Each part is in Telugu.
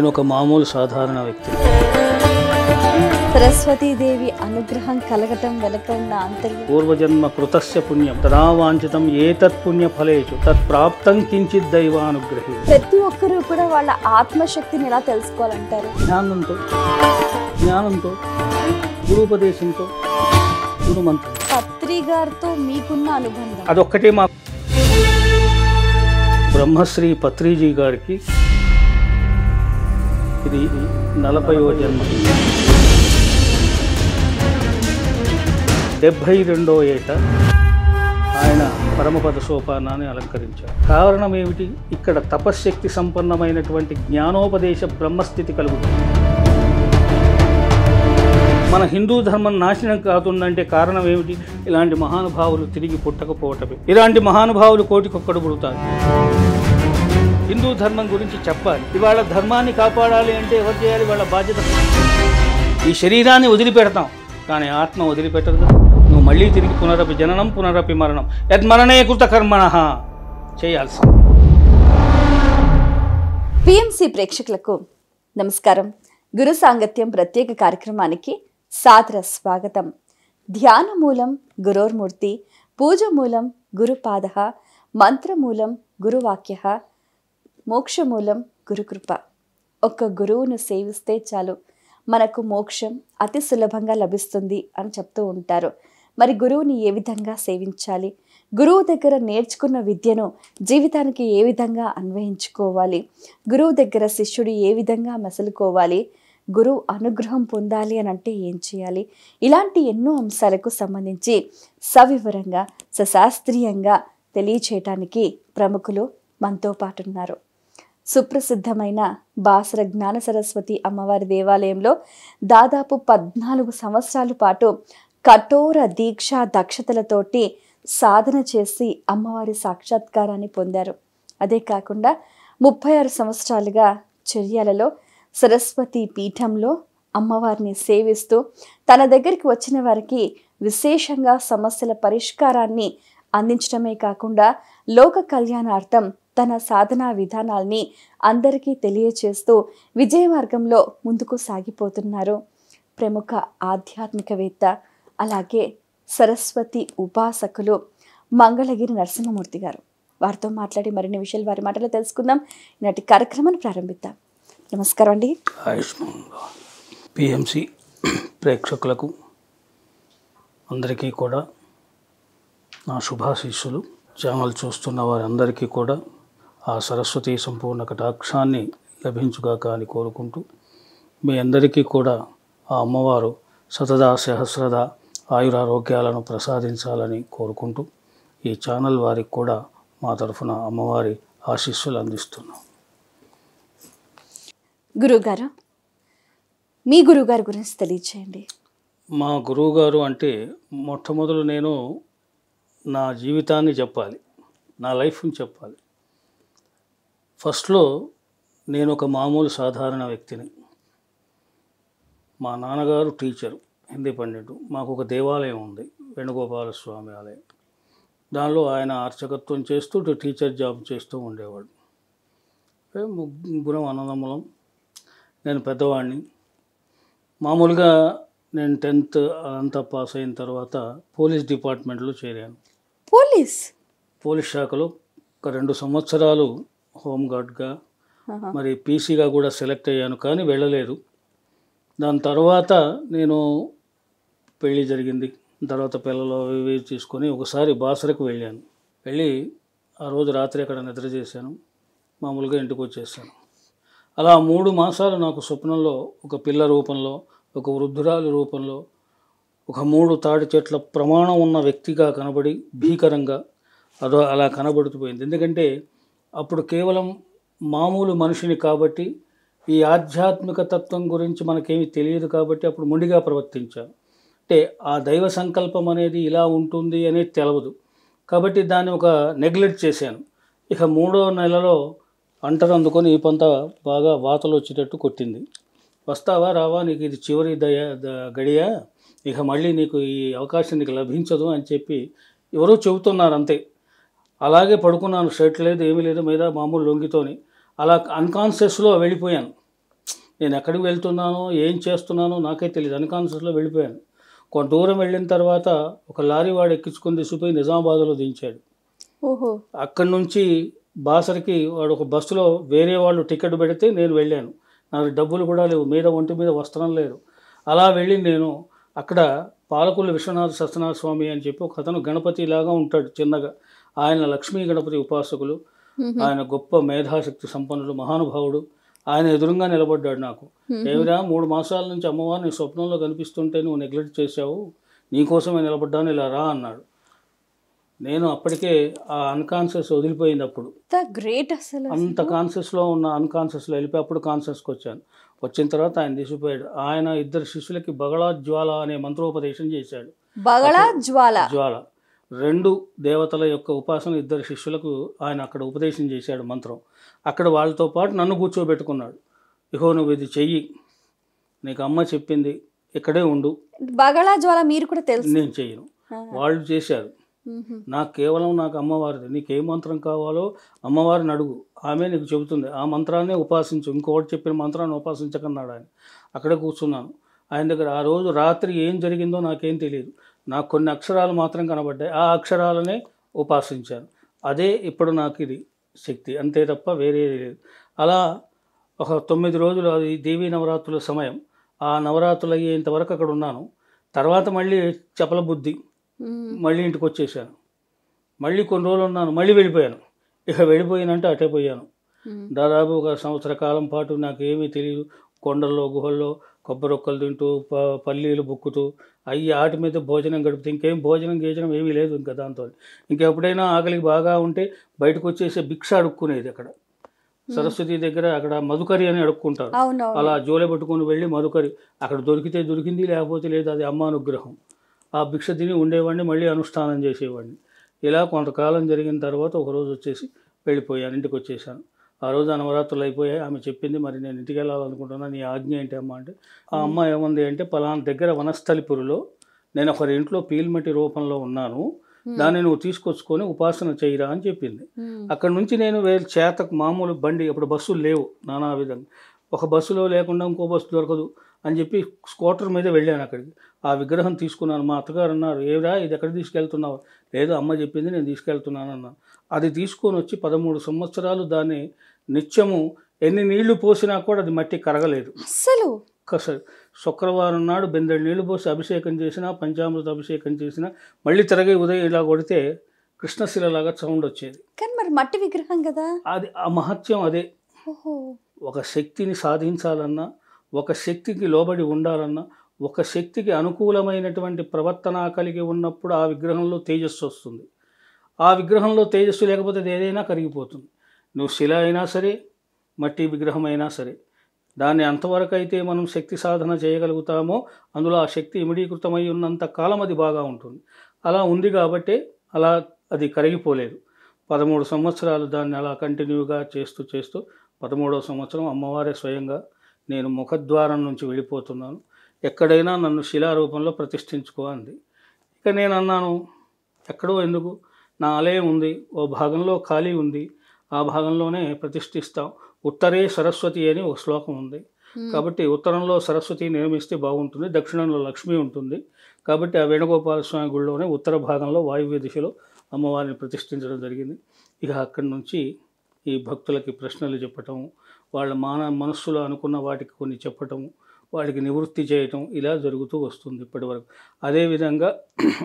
నేను ఒక మామూలు సాధారణ వ్యక్తి. సరస్వతీదేవి అనుగ్రహం కలగటం వెనకన్న అంతర్యం పూర్వజన్మ కృతస్య పుణ్యం తదా వాంఛితం ఏతత్ పుణ్య ఫలేషు తత్ ప్రాప్తం కించిత్ దైవానుగ్రహే. ప్రతి ఒక్కరూ కూడా వాళ్ళ ఆత్మశక్తిని ఎలా తెలుసుకోవాలంటారు? జ్ఞానంతో గురుపదేశంతో గురుమంత్రం. పత్రి గారితో మీకున్న అనుబంధం అదొక్కటే. మా బ్రహ్మశ్రీ పత్రిజీ గారికి ఇది 40వ జన్మ. 72వ ఏట ఆయన పరమపద సోపానాన్ని అలంకరించారు. కారణం ఏమిటి? ఇక్కడ తపశ్శక్తి సంపన్నమైనటువంటి జ్ఞానోపదేశ బ్రహ్మస్థితి కలుగుతుంది. మన హిందూ ధర్మం నాశనం కాతుందంటే కారణం ఏమిటి? ఇలాంటి మహానుభావులు తిరిగి పుట్టకపోవటమే. ఇలాంటి మహానుభావులు కోటికొక్కడు పుడతారు. హిందూ ధర్మం గురించి చెప్పాలి. ఇవాళ ధర్మాన్ని కాపాడాలి అంటే ఎవరు చేయాలి? వాళ్ళ బాధ్యత. ఈ శరీరాన్ని వదిలిపెడతాం, కానీ ఆత్మ వదిలిపెట్టదు కదా. నువ్వు మళ్ళీ తిరిగి పునరపి జననం పునరపి మరణం యద్మరణే కృత కర్మణః చేయాల్సింది. పిఎంసి ప్రేక్షకులకు నమస్కారం. గురు సాంగత్యం ప్రత్యేక కార్యక్రమానికి సాదర స్వాగతం. ధ్యానమూలం గురోర్మూర్తి, పూజమూలం గురుపాదః, మంత్రమూలం గురువాక్యః, మోక్షమూలం గురుకృప. ఒక్క గురువును సేవిస్తే చాలు మనకు మోక్షం అతి సులభంగా లభిస్తుంది అని చెప్తూ ఉంటారు. మరి గురువుని ఏ విధంగా సేవించాలి? గురువు దగ్గర నేర్చుకున్న విద్యను జీవితానికి ఏ విధంగా అన్వయించుకోవాలి? గురువు దగ్గర శిష్యుడు ఏ విధంగా మసలుకోవాలి? గురువు అనుగ్రహం పొందాలి అని అంటే ఏం చేయాలి? ఇలాంటి ఎన్నో అంశాలకు సంబంధించి సవివరంగా సశాస్త్రీయంగా తెలియచేయటానికి ప్రముఖులు మనతో పాటు ఉన్నారు. సుప్రసిద్ధమైన బాసర జ్ఞాన సరస్వతి అమ్మవారి దేవాలయంలో దాదాపు 14 సంవత్సరాల పాటు కఠోర దీక్ష దక్షతలతోటి సాధన చేసి అమ్మవారి సాక్షాత్కారాన్ని పొందారు. అదే కాకుండా 36 సంవత్సరాలుగా చర్యలలో సరస్వతి పీఠంలో అమ్మవారిని సేవిస్తూ తన దగ్గరికి వచ్చిన వారికి విశేషంగా సమస్యల పరిష్కారాన్ని అందించడమే కాకుండా లోక కళ్యాణార్థం తన సాధనా విధానాల్ని అందరికీ తెలియచేస్తూ విజయ మార్గంలో ముందుకు సాగిపోతున్నారు. ప్రముఖ ఆధ్యాత్మికవేత్త, అలాగే సరస్వతి ఉపాసకులు మంగళగిరి నరసింహమూర్తి గారు. వారితో మాట్లాడి మరిన్ని విషయాలు వారి మాటలో తెలుసుకుందాం. ఈనాటి కార్యక్రమాన్ని ప్రారంభిద్దాం. నమస్కారం అండి. పిఎంసి ప్రేక్షకులకు అందరికీ కూడా నా శుభాశీస్సులు. ఛానల్ చూస్తున్న వారందరికీ కూడా ఆ సరస్వతి సంపూర్ణ కటాక్షాన్ని లభించుగాక అని కోరుకుంటూ, మీ అందరికీ కూడా ఆ అమ్మవారు శతదా సహస్రద ఆయురారోగ్యాలను ప్రసాదించాలని కోరుకుంటూ ఈ ఛానల్ వారికి కూడా మా తరఫున అమ్మవారి ఆశీస్సులు అందిస్తున్నాం. గురువుగారు, మీ గురువుగారి గురించి తెలియచేయండి. మా గురువుగారు అంటే మొట్టమొదలు నేను నా జీవితాన్ని చెప్పాలి, నా లైఫ్ని చెప్పాలి. ఫస్ట్లో నేను ఒక మామూలు సాధారణ వ్యక్తిని. మా నాన్నగారు టీచరు, హిందీ పండితుడు. మాకు ఒక దేవాలయం ఉంది, వేణుగోపాల స్వామి ఆలయం. దానిలో ఆయన అర్చకత్వం చేస్తూ టీచర్ జాబ్ చేస్తూ ఉండేవాడు. ముగ్గురం అన్నదమ్ములం. నేను పెద్దవాడిని. మామూలుగా నేను 10th అంతా పాస్ అయిన తర్వాత పోలీస్ డిపార్ట్మెంట్లో చేరాను. పోలీస్ శాఖలో ఒక 2 సంవత్సరాలు హోంగార్డ్గా, మరి పీసీగా కూడా సెలెక్ట్ అయ్యాను, కానీ వెళ్ళలేదు. దాని తర్వాత నేను పెళ్ళి జరిగింది. తర్వాత పిల్లలు ఇవి తీసుకొని ఒకసారి బాసరకు వెళ్ళాను. వెళ్ళి ఆ రోజు రాత్రి అక్కడ నిద్ర చేశాను. మామూలుగా ఇంటికి వచ్చేసాను. అలా 3 మాసాలు నాకు స్వప్నంలో ఒక పిల్ల రూపంలో, ఒక వృద్ధురాలు రూపంలో, ఒక 3 తాడి చెట్ల ప్రమాణం ఉన్న వ్యక్తిగా కనబడి భీకరంగా అలా కనబడుతూ పోయింది. ఎందుకంటే అప్పుడు కేవలం మామూలు మనిషిని కాబట్టి, ఈ ఆధ్యాత్మిక తత్వం గురించి మనకేమీ తెలియదు కాబట్టి అప్పుడు మొండిగా ప్రవర్తించాను. అంటే ఆ దైవ సంకల్పం అనేది ఇలా ఉంటుంది అనేది తెలవదు కాబట్టి దాన్ని ఒక నెగ్లెక్ట్ చేశాను. ఇక 3వ నెలలో అంటరు అందుకొని ఈ పంత బాగా వాతలు వచ్చేటట్టు కొట్టింది. వస్తావా రావా, నీకు ఇది చివరి గడియ, ఇక మళ్ళీ నీకు ఈ అవకాశం నీకు లభించదు అని చెప్పి ఎవరో చెబుతున్నారు అంతే. అలాగే పడుకున్నాను, షర్ట్ లేదు ఏమీ లేదు, మీద మామూలు లొంగితోని అలా అన్కాన్షియస్లో వెళ్ళిపోయాను. నేను ఎక్కడికి వెళ్తున్నానో ఏం చేస్తున్నానో నాకే తెలియదు. అన్కాన్షియస్లో వెళ్ళిపోయాను. కొంత దూరం వెళ్ళిన తర్వాత ఒక లారీ వాడు ఎక్కించుకొని తీసుకుపోయి నిజామాబాద్లో దించాడు. ఓహో. అక్కడి నుంచి బాసరికి వాడు ఒక బస్సులో వేరే వాళ్ళు టికెట్ పెడితే నేను వెళ్ళాను. నాకు డబ్బులు కూడా లేవు, మీద ఒంటి మీద వస్త్రం లేదు. అలా వెళ్ళి నేను అక్కడ పాలకొల్లు విశ్వనాథ సత్యనారాయణ స్వామి అని చెప్పి ఒక అతను గణపతి లాగా ఉంటాడు చిన్నగా. ఆయన లక్ష్మీ గణపతి ఉపాసకులు, ఆయన గొప్ప మేధాశక్తి సంపన్నుడు, మహానుభావుడు. ఆయన ఎదురుగా నిలబడ్డాడు నాకు. ఏమిరా 3 మాసాల నుంచి అమ్మవారిని స్వప్నంలో కనిపిస్తుంటే నువ్వు నెగ్లెక్ట్ చేశావు, నీకోసమే నిలబడ్డాను, ఇలా రా అన్నాడు. నేను అప్పటికే ఆ అన్కాన్షియస్ వదిలిపోయింది. అప్పుడు గ్రేట్, అసలు అంత కాన్షియస్లో ఉన్న అన్కాన్షియస్లో వెళ్ళిపోయి అప్పుడు కాన్షియస్కి వచ్చాను. వచ్చిన తర్వాత ఆయన తీసిపోయాడు. ఆయన 2 శిష్యులకి బగళా జ్వాల అనే మంత్రోపదేశం చేశాడు. బగళా జ్వాల, 2 దేవతల యొక్క ఉపాసన 2 శిష్యులకు ఆయన అక్కడ ఉపదేశం చేశాడు మంత్రం. అక్కడ వాళ్ళతో పాటు నన్ను కూర్చోబెట్టుకున్నాడు. ఇహో నువ్వు ఇది చెయ్యి, నీకు అమ్మ చెప్పింది, ఇక్కడే ఉండు. బగళా జ్వాల మీరు కూడా తెలుసు? నేను చెయ్యను, వాళ్ళు చేశారు. నాకు కేవలం నాకు అమ్మవారిది. నీకు ఏ మంత్రం కావాలో అమ్మవారిని అడుగు, ఆమె నీకు చెబుతుంది. ఆ మంత్రాన్నే ఉపాసించు, ఇంకోటి చెప్పిన మంత్రాన్ని ఉపాసించకన్నాడు ఆయన. అక్కడే కూర్చున్నాను ఆయన దగ్గర. ఆ రోజు రాత్రి ఏం జరిగిందో నాకేం తెలియదు. నాకు కొన్ని అక్షరాలు మాత్రం కనబడ్డాయి. ఆ అక్షరాలనే ఉపాసించాను. అదే ఇప్పుడు నాకు ఇది శక్తి, అంతే తప్ప వేరే లేదు. అలా ఒక 9 రోజులు, అది దేవీ నవరాత్రుల సమయం. ఆ నవరాత్రులు అయ్యేంతవరకు అక్కడ ఉన్నాను. తర్వాత మళ్ళీ చపల బుద్ధి, మళ్ళీ ఇంటికి వచ్చేసాను. మళ్ళీ కొన్ని రోజులు ఉన్నాను, మళ్ళీ వెళ్ళిపోయాను. ఇక వెళ్ళిపోయినంటే అటే పోయాను. దాదాపు ఒక 1 సంవత్సర కాలం పాటు నాకు ఏమీ తెలియదు. కొండల్లో గుహల్లో కొబ్బరొక్కలు తింటూ పల్లీలు బుక్కుతూ వాటి మీద భోజనం గడిపితే ఇంకేం భోజనం గీజనం ఏమీ లేదు. ఇంకా దాంతో ఇంకెప్పుడైనా ఆకలికి బాగా ఉంటే బయటకు వచ్చేసి భిక్ష అడుక్కునేది. అక్కడ సరస్వతి దగ్గర అక్కడ మధుకరి అని అడుక్కుంటారు. అలా జోలె పట్టుకొని వెళ్ళి మధుకరి అక్కడ దొరికితే దొరికింది, లేకపోతే లేదు, అది అమ్మ అనుగ్రహం. ఆ భిక్ష తిని ఉండేవాడిని, మళ్ళీ అనుష్ఠానం చేసేవాడిని. ఇలా కొంతకాలం జరిగిన తర్వాత ఒకరోజు వచ్చేసి వెళ్ళిపోయాను, ఇంటికి వచ్చేసాను. ఆ రోజు నవరాత్రులు అయిపోయాయి. ఆమె చెప్పింది, మరి నేను ఇంటికి వెళ్ళాలనుకుంటున్నాను, నీ ఆజ్ఞ ఏంటి అమ్మ అంటే, ఆ అమ్మ ఏముంది అంటే, పలానా దగ్గర వనస్థలిపురిలో నేను ఒకరి ఇంట్లో పీల్మటి రూపంలో ఉన్నాను, దాన్ని నువ్వు తీసుకొచ్చుకొని ఉపాసన చేయరా అని చెప్పింది. అక్కడ నుంచి నేను చేతకు మామూలు బండి, అప్పుడు బస్సులు లేవు, నానా విధంగా ఒక బస్సులో లేకుండా ఇంకో బస్సు దొరకదు అని చెప్పి స్కూటర్ మీద వెళ్ళాను అక్కడికి. ఆ విగ్రహం తీసుకున్నాను. మా అత్తగారు అన్నారు, ఏరా ఇది ఎక్కడికి తీసుకెళ్తున్నావు? లేదు అమ్మ చెప్పింది, నేను తీసుకెళ్తున్నాను అన్నాను. అది తీసుకొని వచ్చి 13 సంవత్సరాలు దాన్ని నిత్యము ఎన్ని నీళ్లు పోసినా కూడా అది మట్టి కరగలేదు అసలు. శుక్రవారం నాడు బెందెడు నీళ్లు పోసి అభిషేకం చేసినా, పంచామృత అభిషేకం చేసినా, మళ్ళీ తిరగే ఉదయం ఇలా కొడితే కృష్ణశిలలాగా సౌండ్ వచ్చేది. కానీ మరి మట్టి విగ్రహం కదా. అది ఆ మహత్యం అదే. ఒక శక్తిని సాధించాలన్నా, ఒక శక్తికి లోబడి ఉండాలన్నా, ఒక శక్తికి అనుకూలమైనటువంటి ప్రవర్తన కలిగి ఉన్నప్పుడు ఆ విగ్రహంలో తేజస్సు వస్తుంది. ఆ విగ్రహంలో తేజస్సు లేకపోతే అది ఏదైనా కరిగిపోతుంది. నువ్వు శిల అయినా సరే, మట్టి విగ్రహం అయినా సరే, దాన్ని అంతవరకు అయితే మనం శక్తి సాధన చేయగలుగుతామో అందులో ఆ శక్తి ఇమిడీకృతమై ఉన్నంత కాలం అది బాగా ఉంటుంది. అలా ఉంది కాబట్టే అలా అది కరిగిపోలేదు. 13 సంవత్సరాలు దాన్ని అలా కంటిన్యూగా చేస్తూ 13వ సంవత్సరం అమ్మవారే స్వయంగా, నేను ముఖద్వారం నుంచి వెళ్ళిపోతున్నాను, ఎక్కడైనా నన్ను శిలారూపంలో ప్రతిష్ఠించుకో అంది. ఇక నేను అన్నాను, ఎక్కడో ఎందుకు, నా ఆలయం ఉంది, ఓ భాగంలో ఖాళీ ఉంది, ఆ భాగంలోనే ప్రతిష్ఠిస్తాం. ఉత్తరే సరస్వతి అని ఒక శ్లోకం ఉంది కాబట్టి ఉత్తరంలో సరస్వతి నిర్మిస్తే బాగుంటుంది, దక్షిణంలో లక్ష్మి ఉంటుంది కాబట్టి ఆ వేణుగోపాల స్వామి గుడిలోనే ఉత్తర భాగంలో వాయువ్య దిశలో అమ్మవారిని ప్రతిష్ఠించడం జరిగింది. ఇక అక్కడి నుంచి ఈ భక్తులకి ప్రశ్నలు చెప్పటం, వాళ్ళ మనస్సులో అనుకున్న వాటికి కొన్ని చెప్పటం, వాటికి నివృత్తి చేయటం, ఇలా జరుగుతూ వస్తుంది ఇప్పటి వరకు. అదేవిధంగా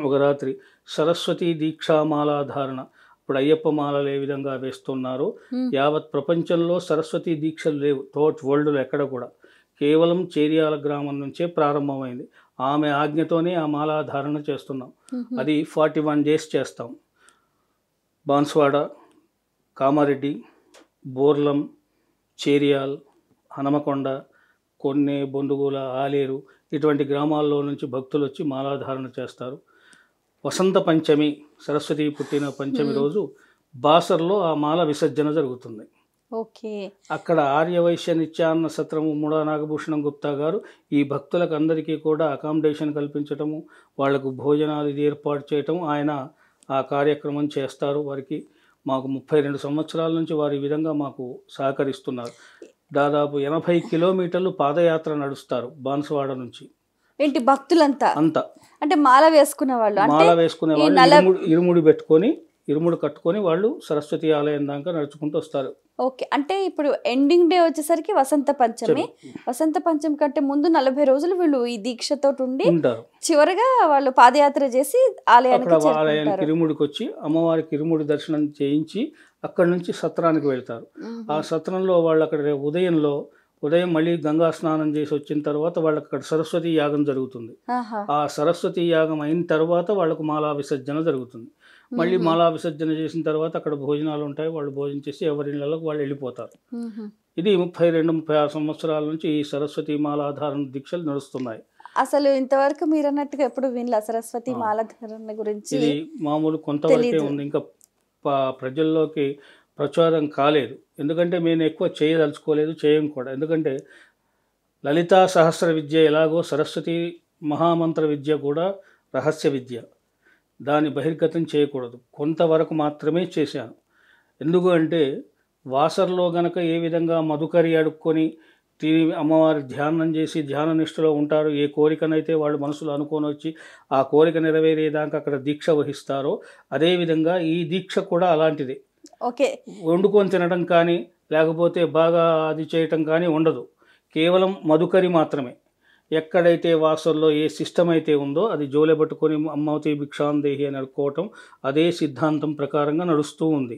ఒక రాత్రి సరస్వతీ దీక్షామాలాధారణ, ఇప్పుడు అయ్యప్ప మాలలు ఏ విధంగా వేస్తున్నారో యావత్ ప్రపంచంలో సరస్వతీ దీక్షలు లేవు, థోట్ వరల్డ్లో ఎక్కడ కూడా, కేవలం చేరియాల గ్రామం నుంచే ప్రారంభమైంది. ఆమె ఆజ్ఞతోనే ఆ మాలాధారణ చేస్తున్నాం. అది 41 days చేస్తాం. బాన్స్వాడ, కామారెడ్డి, బోర్లం, చేరియాల్, హనమకొండ, కొన్నే, బొందుగూల, ఆలేరు ఇటువంటి గ్రామాల్లో నుంచి భక్తులు వచ్చి మాలాధారణ చేస్తారు. వసంత పంచమి, సరస్వతి పుట్టిన పంచమి రోజు బాసర్లో ఆ మాల విసర్జన జరుగుతుంది. ఓకే. అక్కడ ఆర్యవైశ్య నిత్యాన్న సత్రము మూడా నాగభూషణం గుప్తా గారు ఈ భక్తులకు అందరికీ కూడా అకామిడేషన్ కల్పించటము, వాళ్లకు భోజనాలు ఇది ఏర్పాటు చేయటం, ఆయన ఆ కార్యక్రమం చేస్తారు. వారికి మాకు 32 సంవత్సరాల నుంచి వారు ఈ విధంగా మాకు సహకరిస్తున్నారు. దాదాపు 80 కిలోమీటర్లు పాదయాత్ర నడుస్తారు బాన్సువాడ నుంచి. ఏంటి భక్తులంతా అంతా అంటే మాల వేసుకునే వాళ్ళు, అంటే మాల వేసుకునే వాళ్ళు ఇరుముడి పెట్టుకొని ఇరుముడు కట్టుకొని వాళ్ళు సరస్వతి ఆలయం దాకా నడుచుకుంటూ వస్తారు. ఓకే, అంటే ఇప్పుడు ఎండింగ్ డే వచ్చేసరికి వసంత పంచమి. వసంత పంచమి కంటే ముందు 40 రోజులు వీళ్ళు ఈ దీక్షతో ఉండి ఉంటారు. చివరిగా వాళ్ళు పాదయాత్ర చేసి ఆలయానికి ఆలయానికి ఇరుముడికి వచ్చి అమ్మవారికి ఇరుముడి దర్శనం చేయించి అక్కడి నుంచి సత్రానికి వెళ్తారు. ఆ సత్రంలో వాళ్ళు అక్కడ ఉదయం మళ్ళీ గంగా స్నానం చేసి వచ్చిన తర్వాత వాళ్ళకి అక్కడ సరస్వతి యాగం జరుగుతుంది. ఆ సరస్వతి యాగం అయిన తర్వాత వాళ్ళకు మాలా విసర్జన జరుగుతుంది. మళ్ళీ మాలా విసర్జన చేసిన తర్వాత అక్కడ భోజనాలు ఉంటాయి. వాళ్ళు భోజనం చేసి ఎవరి ఇళ్ళలోకి వాళ్ళు వెళ్ళిపోతారు. ఇది 32-36 సంవత్సరాల నుంచి ఈ సరస్వతి మాలాధారణ దీక్షలు నడుస్తున్నాయి. అసలు ఇంతవరకు మీరు అన్నట్టుగా ఎప్పుడు వినలా సరస్వతి మాలాధారణ గురించి? ఇది మామూలు కొంతవరకే ఉంది, ఇంకా ప్రజల్లోకి ప్రచారం కాలేదు. ఎందుకంటే మేము ఎక్కువ చేయదలుచుకోలేదు, చేయం కూడా. ఎందుకంటే లలితా సహస్ర విద్య ఎలాగో సరస్వతి మహామంత్ర విద్య కూడా రహస్య విద్య, దాన్ని బహిర్గతం చేయకూడదు. కొంతవరకు మాత్రమే చేశాను. ఎందుకు అంటే వాసర్లో గనక ఏ విధంగా మధుకరి అడుక్కొని అమ్మవారి ధ్యానం చేసి ధ్యాన నిష్ఠలో ఉంటారు, ఏ కోరికనైతే వాళ్ళు మనసులో అనుకొని వచ్చి ఆ కోరిక నెరవేరేదాకా అక్కడ దీక్ష వహిస్తారో అదేవిధంగా ఈ దీక్ష కూడా అలాంటిదే. ఓకే, వండుకొని తినడం కానీ లేకపోతే బాగా అది చేయటం కానీ ఉండదు. కేవలం మధుకరి మాత్రమే. ఎక్కడైతే వాసల్లో ఏ సిస్టమ్ అయితే ఉందో అది జోలె పట్టుకొని అమ్మవతి భిక్షాందేహి అని అనుకోవటం అదే సిద్ధాంతం ప్రకారంగా నడుస్తూ ఉంది.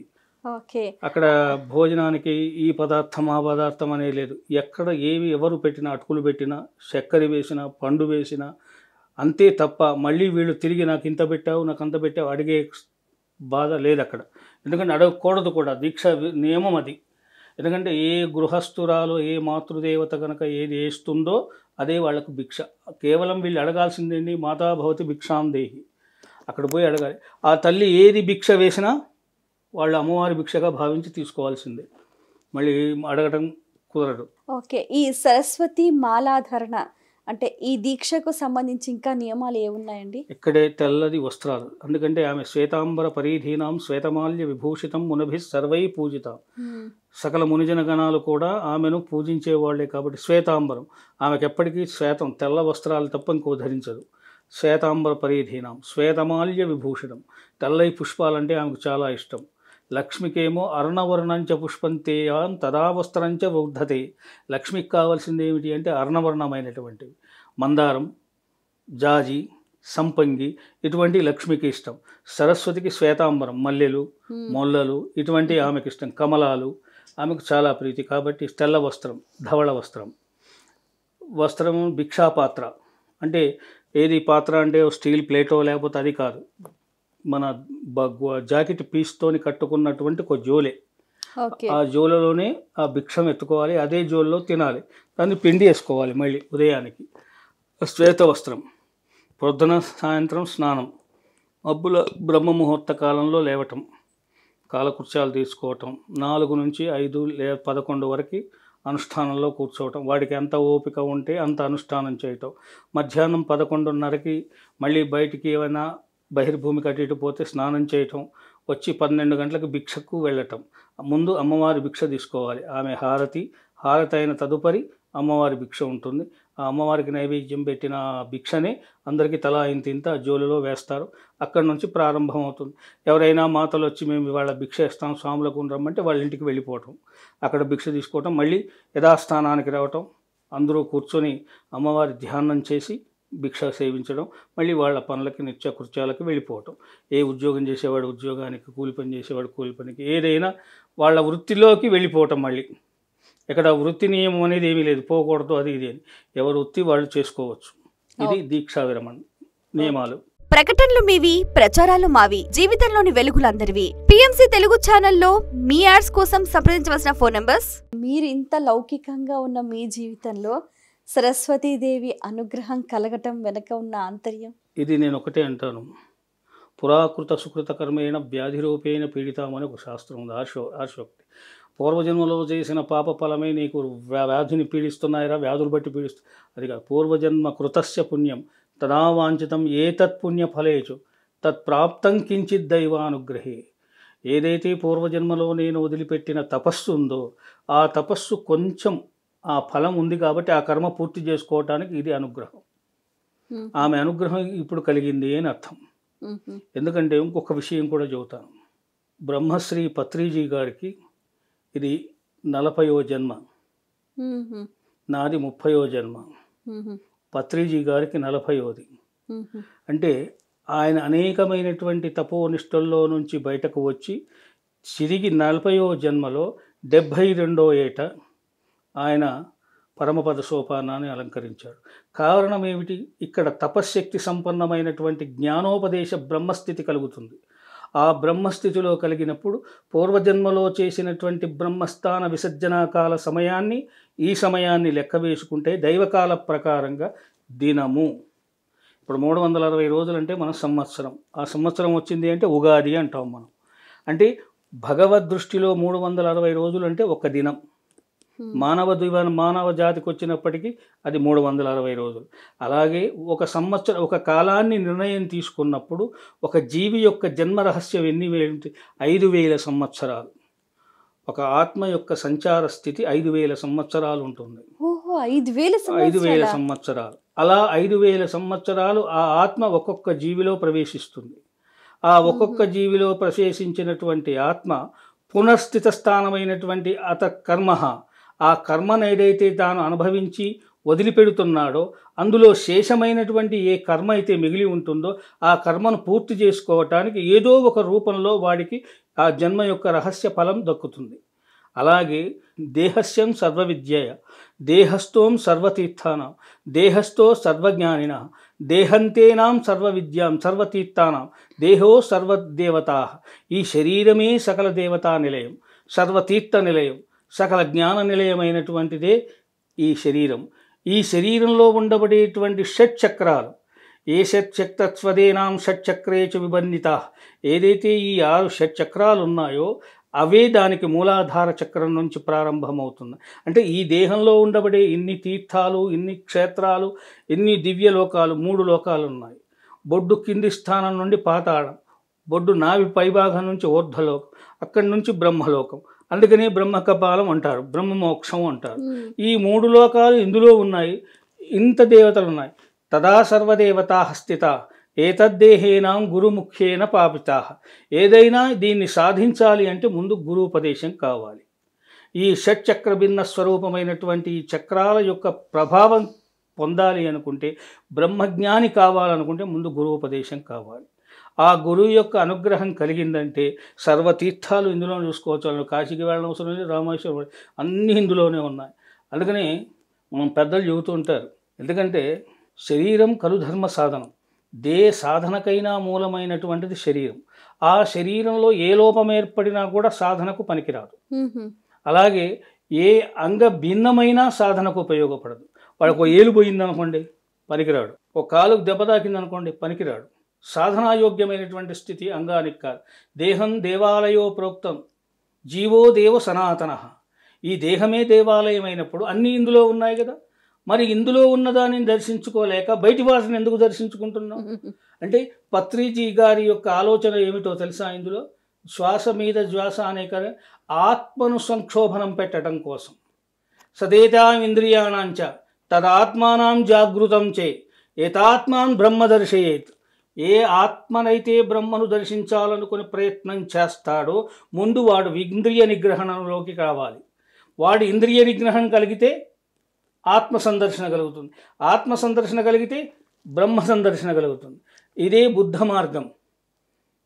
అక్కడ భోజనానికి ఈ పదార్థం ఆ పదార్థం అనే లేదు. ఎక్కడ ఎవరు పెట్టినా, అటుకులు పెట్టినా, చక్కెర వేసినా, పండు వేసినా అంతే తప్ప మళ్ళీ వీళ్ళు తిరిగి నాకు ఇంత పెట్టావు నాకు అంత పెట్టావు అడిగే బాధ లేదు అక్కడ. ఎందుకంటే అడగకూడదు కూడా, దీక్ష నియమం అది. ఎందుకంటే ఏ గృహస్థురాలు ఏ మాతృదేవత కనుక ఏది వేస్తుందో అదే వాళ్ళకు భిక్ష. కేవలం వీళ్ళు అడగాల్సిందేంటి, మాతాభవతి భిక్షాందేహి, అక్కడ పోయి అడగాలి. ఆ తల్లి ఏది భిక్ష వేసినా వాళ్ళు అమ్మవారి భిక్షగా భావించి తీసుకోవాల్సిందే, మళ్ళీ అడగడం కుదరదు. ఓకే, ఈ సరస్వతి మాలాధరణ అంటే ఈ దీక్షకు సంబంధించి ఇంకా నియమాలు ఏమున్నాయండి? ఇక్కడే తెల్లది వస్త్రాలు, ఎందుకంటే ఆమె శ్వేతాంబర పరీధీనాం శ్వేతమాల్య విభూషితం మునభి సర్వై పూజితాం. సకల మునిజన గణాలు కూడా ఆమెను పూజించేవాళ్లే కాబట్టి శ్వేతాంబరం. ఆమెకు ఎప్పటికీ శ్వేతం తెల్ల వస్త్రాలు తప్ప ఇంకో ధరించదు. శ్వేతాంబర పరీధీనాం శ్వేతమాల్య విభూషితం, తెల్లై పుష్పాలంటే ఆమెకు చాలా ఇష్టం. లక్ష్మికేమో అర్ణవర్ణంచ పుష్పంతేయాన్ తదా వస్త్రంచ వృద్ధతే. లక్ష్మికి కావాల్సింది ఏమిటి అంటే అర్ణవర్ణమైనటువంటివి, మందారం, జాజి, సంపంగి, ఇటువంటి లక్ష్మికి ఇష్టం. సరస్వతికి శ్వేతాంబరం, మల్లెలు, మొల్లలు ఇటువంటి ఆమెకి ఇష్టం. కమలాలు ఆమెకు చాలా ప్రీతి కాబట్టి తెల్ల వస్త్రం, ధవళ వస్త్రం. భిక్షాపాత్ర అంటే ఏది పాత్ర అంటే స్టీల్ ప్లేటో లేకపోతే అది కాదు, మన జాకెట్ పీస్తోని కట్టుకున్నటువంటి ఒక జోలే. ఆ జోలలోనే ఆ భిక్షం ఎత్తుకోవాలి, అదే జోల్లో తినాలి, దాన్ని పిండి వేసుకోవాలి మళ్ళీ ఉదయానికి. శ్వేత వస్త్రం. పొద్దున సాయంత్రం స్నానం, మబ్బుల బ్రహ్మముహూర్త కాలంలో లేవటం, కాలకృత్యాలు తీసుకోవటం, 4 నుంచి 5 లేదా 11 వరకు అనుష్ఠానంలో కూర్చోవటం. వాడికి ఎంత ఓపిక ఉంటే అంత అనుష్ఠానం చేయటం. మధ్యాహ్నం 11:30కి మళ్ళీ బయటికి ఏమైనా బహిర్భూమికి అటు ఇటు పోతే స్నానం చేయటం, వచ్చి 12 గంటలకు భిక్షకు వెళ్ళటం. ముందు అమ్మవారి భిక్ష తీసుకోవాలి. ఆమె హారతి అయిన తదుపరి అమ్మవారి భిక్ష ఉంటుంది. ఆ అమ్మవారికి నైవేద్యం పెట్టిన భిక్షనే అందరికీ తలా ఇంత జోలులో వేస్తారు. అక్కడి నుంచి ప్రారంభం అవుతుంది. ఎవరైనా మాతలు వచ్చి మేము ఇవాళ భిక్ష ఇస్తాం స్వాములకు రమ్మంటే వాళ్ళ ఇంటికి వెళ్ళిపోవటం, అక్కడ భిక్ష తీసుకోవటం, మళ్ళీ యథాస్థానానికి రావటం, అందరూ కూర్చొని అమ్మవారి ధ్యానం చేసి భిక్ష సేవించడం, మళ్ళీ వాళ్ళ పనులకి నిత్య కృత్యాలకి వెళ్ళిపోవటం. ఏ ఉద్యోగం చేసేవాడు ఉద్యోగానికి, కూలి పని చేసేవాడు కూలి పనికి, ఏదైనా వాళ్ళ వృత్తిలోకి వెళ్ళిపోవటం. మళ్ళీ ఇక్కడ వృత్తి నియమం అనేది ఏమీ లేదు, పోకూడదు అది ఇది అని. ఎవరు వృత్తి వాళ్ళు చేసుకోవచ్చు. ఇది దీక్షా విరమణ నియమాలు. ప్రకటనలు మీవి, ప్రచారాలు మావి, జీవితంలోని వెలుగులందరివి. పిఎంసి తెలుగు ఛానల్లో మీ యాడ్స్ కోసం సంప్రదించవలసిన ఫోన్ నంబర్స్. మీరు ఇంత లౌకికంగా ఉన్న మీ జీవితంలో సరస్వతీదేవి అనుగ్రహం కలగటం వెనక ఉన్న ఆంతర్యం ఇది నేను ఒకటే అంటాను. పురాకృత సుకృత కర్మేణ వ్యాధిరూపేణ పీడితామని ఒక శాస్త్రం ఉంది, ఆర్షోక్తి. పూర్వజన్మలో చేసిన పాప ఫలమే నీకు వ్యాధిని పీడిస్తున్నాయిరా, వ్యాధులు బట్టి పీడిస్తు అది కాదు. పూర్వజన్మ కృతస్య పుణ్యం తదా వాంఛితం ఏతత్ పుణ్య ఫలేచు తత్ప్రాప్తం కించిత్ దైవానుగ్రహే. ఏదైతే పూర్వజన్మలో నేను వదిలిపెట్టిన తపస్సు ఉందో ఆ తపస్సు కొంచెం ఆ ఫలం ఉంది కాబట్టి ఆ కర్మ పూర్తి చేసుకోవటానికి ఇది అనుగ్రహం. ఆమె అనుగ్రహం ఇప్పుడు కలిగింది అని అర్థం. ఎందుకంటే ఇంకొక విషయం కూడా చెబుతాను. బ్రహ్మశ్రీ పత్రిజీ గారికి ఇది 40వ జన్మ, నాది 30వ జన్మ. పత్రిజీ గారికి 40వది. అంటే ఆయన అనేకమైనటువంటి తపోనిష్టల్లో నుంచి బయటకు వచ్చి తిరిగి 40వ జన్మలో 72వ ఏట ఆయన పరమపద సోపానాన్ని అలంకరించాడు. కారణం ఏమిటి? ఇక్కడ తపశ్శక్తి సంపన్నమైనటువంటి జ్ఞానోపదేశ బ్రహ్మస్థితి కలుగుతుంది. ఆ బ్రహ్మస్థితిలో కలిగినప్పుడు పూర్వజన్మలో చేసినటువంటి బ్రహ్మస్థాన విసర్జనాకాల సమయాన్ని ఈ సమయాన్ని లెక్క వేసుకుంటే దైవకాల ప్రకారంగా దినము. ఇప్పుడు 360 రోజులంటే మన సంవత్సరం. ఆ సంవత్సరం వచ్చింది అంటే ఉగాది అంటాం మనం. అంటే భగవద్ దృష్టిలో 360 రోజులు అంటే ఒక దినం. మానవ జాతికి వచ్చినప్పటికీ అది 360 రోజులు. అలాగే ఒక సంవత్సరం, ఒక కాలాన్ని నిర్ణయం తీసుకున్నప్పుడు ఒక జీవి యొక్క జన్మ రహస్యం ఎన్ని 5000 సంవత్సరాలు. ఒక ఆత్మ యొక్క సంచార స్థితి 5000 సంవత్సరాలు ఉంటుంది. 5000 సంవత్సరాలు. అలా 5000 సంవత్సరాలు ఆ ఆత్మ ఒక్కొక్క జీవిలో ప్రవేశిస్తుంది. ఆ ఒక్కొక్క జీవిలో ప్రవేశించినటువంటి ఆత్మ పునఃస్థిత స్థానమైనటువంటి కర్మ, ఆ కర్మను ఏదైతే తాను అనుభవించి వదిలిపెడుతున్నాడో అందులో శేషమైనటువంటి ఏ కర్మ అయితే మిగిలి ఉంటుందో ఆ కర్మను పూర్తి చేసుకోవటానికి ఏదో ఒక రూపంలో వాడికి ఆ జన్మ యొక్క రహస్య ఫలం దక్కుతుంది. అలాగే దేహస్యం సర్వవిద్యయ దేహస్థోం సర్వతీర్థానాం దేహస్థో సర్వజ్ఞానిన దేహంతేనాం సర్వవిద్యాం సర్వతీర్థానాం దేహో సర్వదేవతా. ఈ శరీరమే సకల దేవతా నిలయం, సర్వతీర్థ నిలయం, సకల జ్ఞాన నిలయమైనటువంటిదే ఈ శరీరం. ఈ శరీరంలో ఉండబడేటువంటి షట్చక్రాలు, ఏ షట్చక్రస్వదేనాం షట్చక్రేచు విబంధిత, ఏదైతే ఈ 6 షట్చక్రాలు ఉన్నాయో అవే దానికి మూలాధార చక్రం నుంచి ప్రారంభమవుతుంది. అంటే ఈ దేహంలో ఉండబడే ఇన్ని తీర్థాలు, ఇన్ని క్షేత్రాలు, ఇన్ని దివ్యలోకాలు, 3 లోకాలు ఉన్నాయి. బొడ్డు కింది స్థానం నుండి పాతాళం, బొడ్డు నావి పైభాగం నుంచి ఊర్ధ్వలోకం, అక్కడి నుంచి బ్రహ్మలోకం. అందుకనే బ్రహ్మకపాలం అంటారు, బ్రహ్మమోక్షం అంటారు. ఈ 3 లోకాలు ఇందులో ఉన్నాయి. ఇంత దేవతలు ఉన్నాయి. తదా సర్వదేవతా స్థిత ఏతద్దేహేనాం గురుముఖ్యేన పాపితా. ఏదైనా దీన్ని సాధించాలి అంటే ముందు గురుపదేశం కావాలి. ఈ షట్చక్ర భిన్న స్వరూపమైనటువంటి ఈ చక్రాల యొక్క ప్రభావం పొందాలి అనుకుంటే, బ్రహ్మజ్ఞాని కావాలనుకుంటే ముందు గురుపదేశం కావాలి. ఆ గురువు యొక్క అనుగ్రహం కలిగిందంటే సర్వతీర్థాలు ఇందులో చూసుకోవచ్చు. కాశీకి వెళ్ళడం అవసరం లేదు, రామేశ్వరం అన్నీ ఇందులోనే ఉన్నాయి. అందుకని మనం పెద్దలు చెబుతూ ఉంటారు. ఎందుకంటే శరీరం కలుధర్మ సాధనం, సాధనకైనా మూలమైనటువంటిది శరీరం. ఆ శరీరంలో ఏ లోపం ఏర్పడినా కూడా సాధనకు పనికిరాదు. అలాగే ఏ అంగ భిన్నమైనా సాధనకు ఉపయోగపడదు. వాళ్ళకు ఏలు పోయిందనుకోండి పనికిరాడు, ఒక కాలుకు దెబ్బ తాకిందనుకోండి పనికిరాడు. సాధనాయోగ్యమైనటువంటి స్థితి అంగానికి కాదు. దేహం దేవాలయో ప్రోక్తం జీవో దేవ సనాతన. ఈ దేహమే దేవాలయం అయినప్పుడు అన్నీ ఇందులో ఉన్నాయి కదా. మరి ఇందులో ఉన్నదాన్ని దర్శించుకోలేక బయటి వాటిని ఎందుకు దర్శించుకుంటున్నాం అంటే, పత్రిజీ గారి యొక్క ఆలోచన ఏమిటో తెలుసా? ఇందులో శ్వాస మీద శ్వాస అనే కదా ఆత్మను సంక్షోభనం పెట్టడం కోసం. సదేతాం ఇంద్రియాణాంచ తదాత్మానం జాగృతం చే ఏతాత్మాన్ బ్రహ్మ దర్శయేత్. ఏ ఆత్మనైతే బ్రహ్మను దర్శించాలనుకుని ప్రయత్నం చేస్తాడో ముందు వాడు ఇంద్రియ నిగ్రహణలోకి కావాలి. వాడు ఇంద్రియ నిగ్రహం కలిగితే ఆత్మ సందర్శన కలుగుతుంది, ఆత్మ సందర్శన కలిగితే బ్రహ్మ సందర్శన కలుగుతుంది. ఇదే బుద్ధ మార్గం,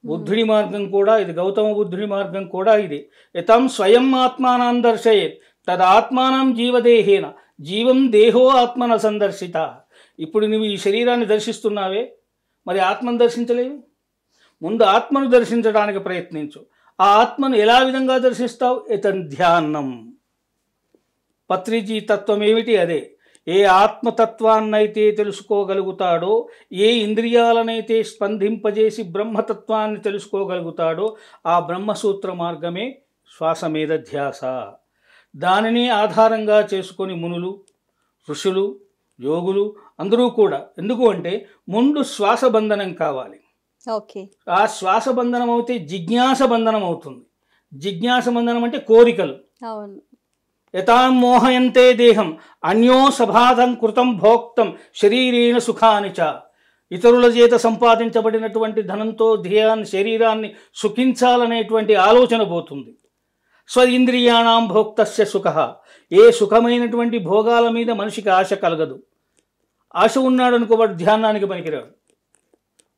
బుద్ధుడి మార్గం కూడా ఇది, గౌతమ బుద్ధుడి మార్గం కూడా ఇది. యతం స్వయం ఆత్మానం దర్శయేత్ తదాత్మానం జీవదేహేన జీవం దేహో ఆత్మన సందర్శిత. ఇప్పుడు నువ్వు ఈ శరీరాన్ని దర్శిస్తున్నావే, మరి ఆత్మను దర్శించలేవు. ముందు ఆత్మను దర్శించడానికి ప్రయత్నించు. ఆ ఆత్మను ఎలా విధంగా దర్శిస్తావు? ఇతన్ ధ్యానం. పత్రిజీ తత్వం ఏమిటి? అదే. ఏ ఆత్మతత్వాన్నైతే తెలుసుకోగలుగుతాడో, ఏ ఇంద్రియాలనైతే స్పందింపజేసి బ్రహ్మతత్వాన్ని తెలుసుకోగలుగుతాడో ఆ బ్రహ్మసూత్ర మార్గమే శ్వాస మీద ధ్యాస. దానిని ఆధారంగా చేసుకొని మునులు, ఋషులు, యోగులు అందరూ కూడా. ఎందుకు అంటే ముందు శ్వాస బంధనం కావాలి. ఓకే. ఆ శ్వాస బంధనం అవుతే జిజ్ఞాస బంధనం అవుతుంది. జిజ్ఞాస బంధనం అంటే కోరికలు. అవును. యథాం మోహయంతే దేహం అన్యో సభాతం కృతం భోక్తం శరీరేణ సుఖాని చ. ఇతరుల చేత సంపాదించబడినటువంటి ధనంతో ధ్యేయాన్ని శరీరాన్ని సుఖించాలనేటువంటి ఆలోచన పోతుంది. స్వ ఇంద్రియాణం భోక్తస్య సుఖ. ఏ సుఖమైనటువంటి భోగాల మీద మనిషికి ఆశ కలగదు. ఆశ ఉన్నాడు అనుకో వాడు ధ్యానానికి పనికిరాడు.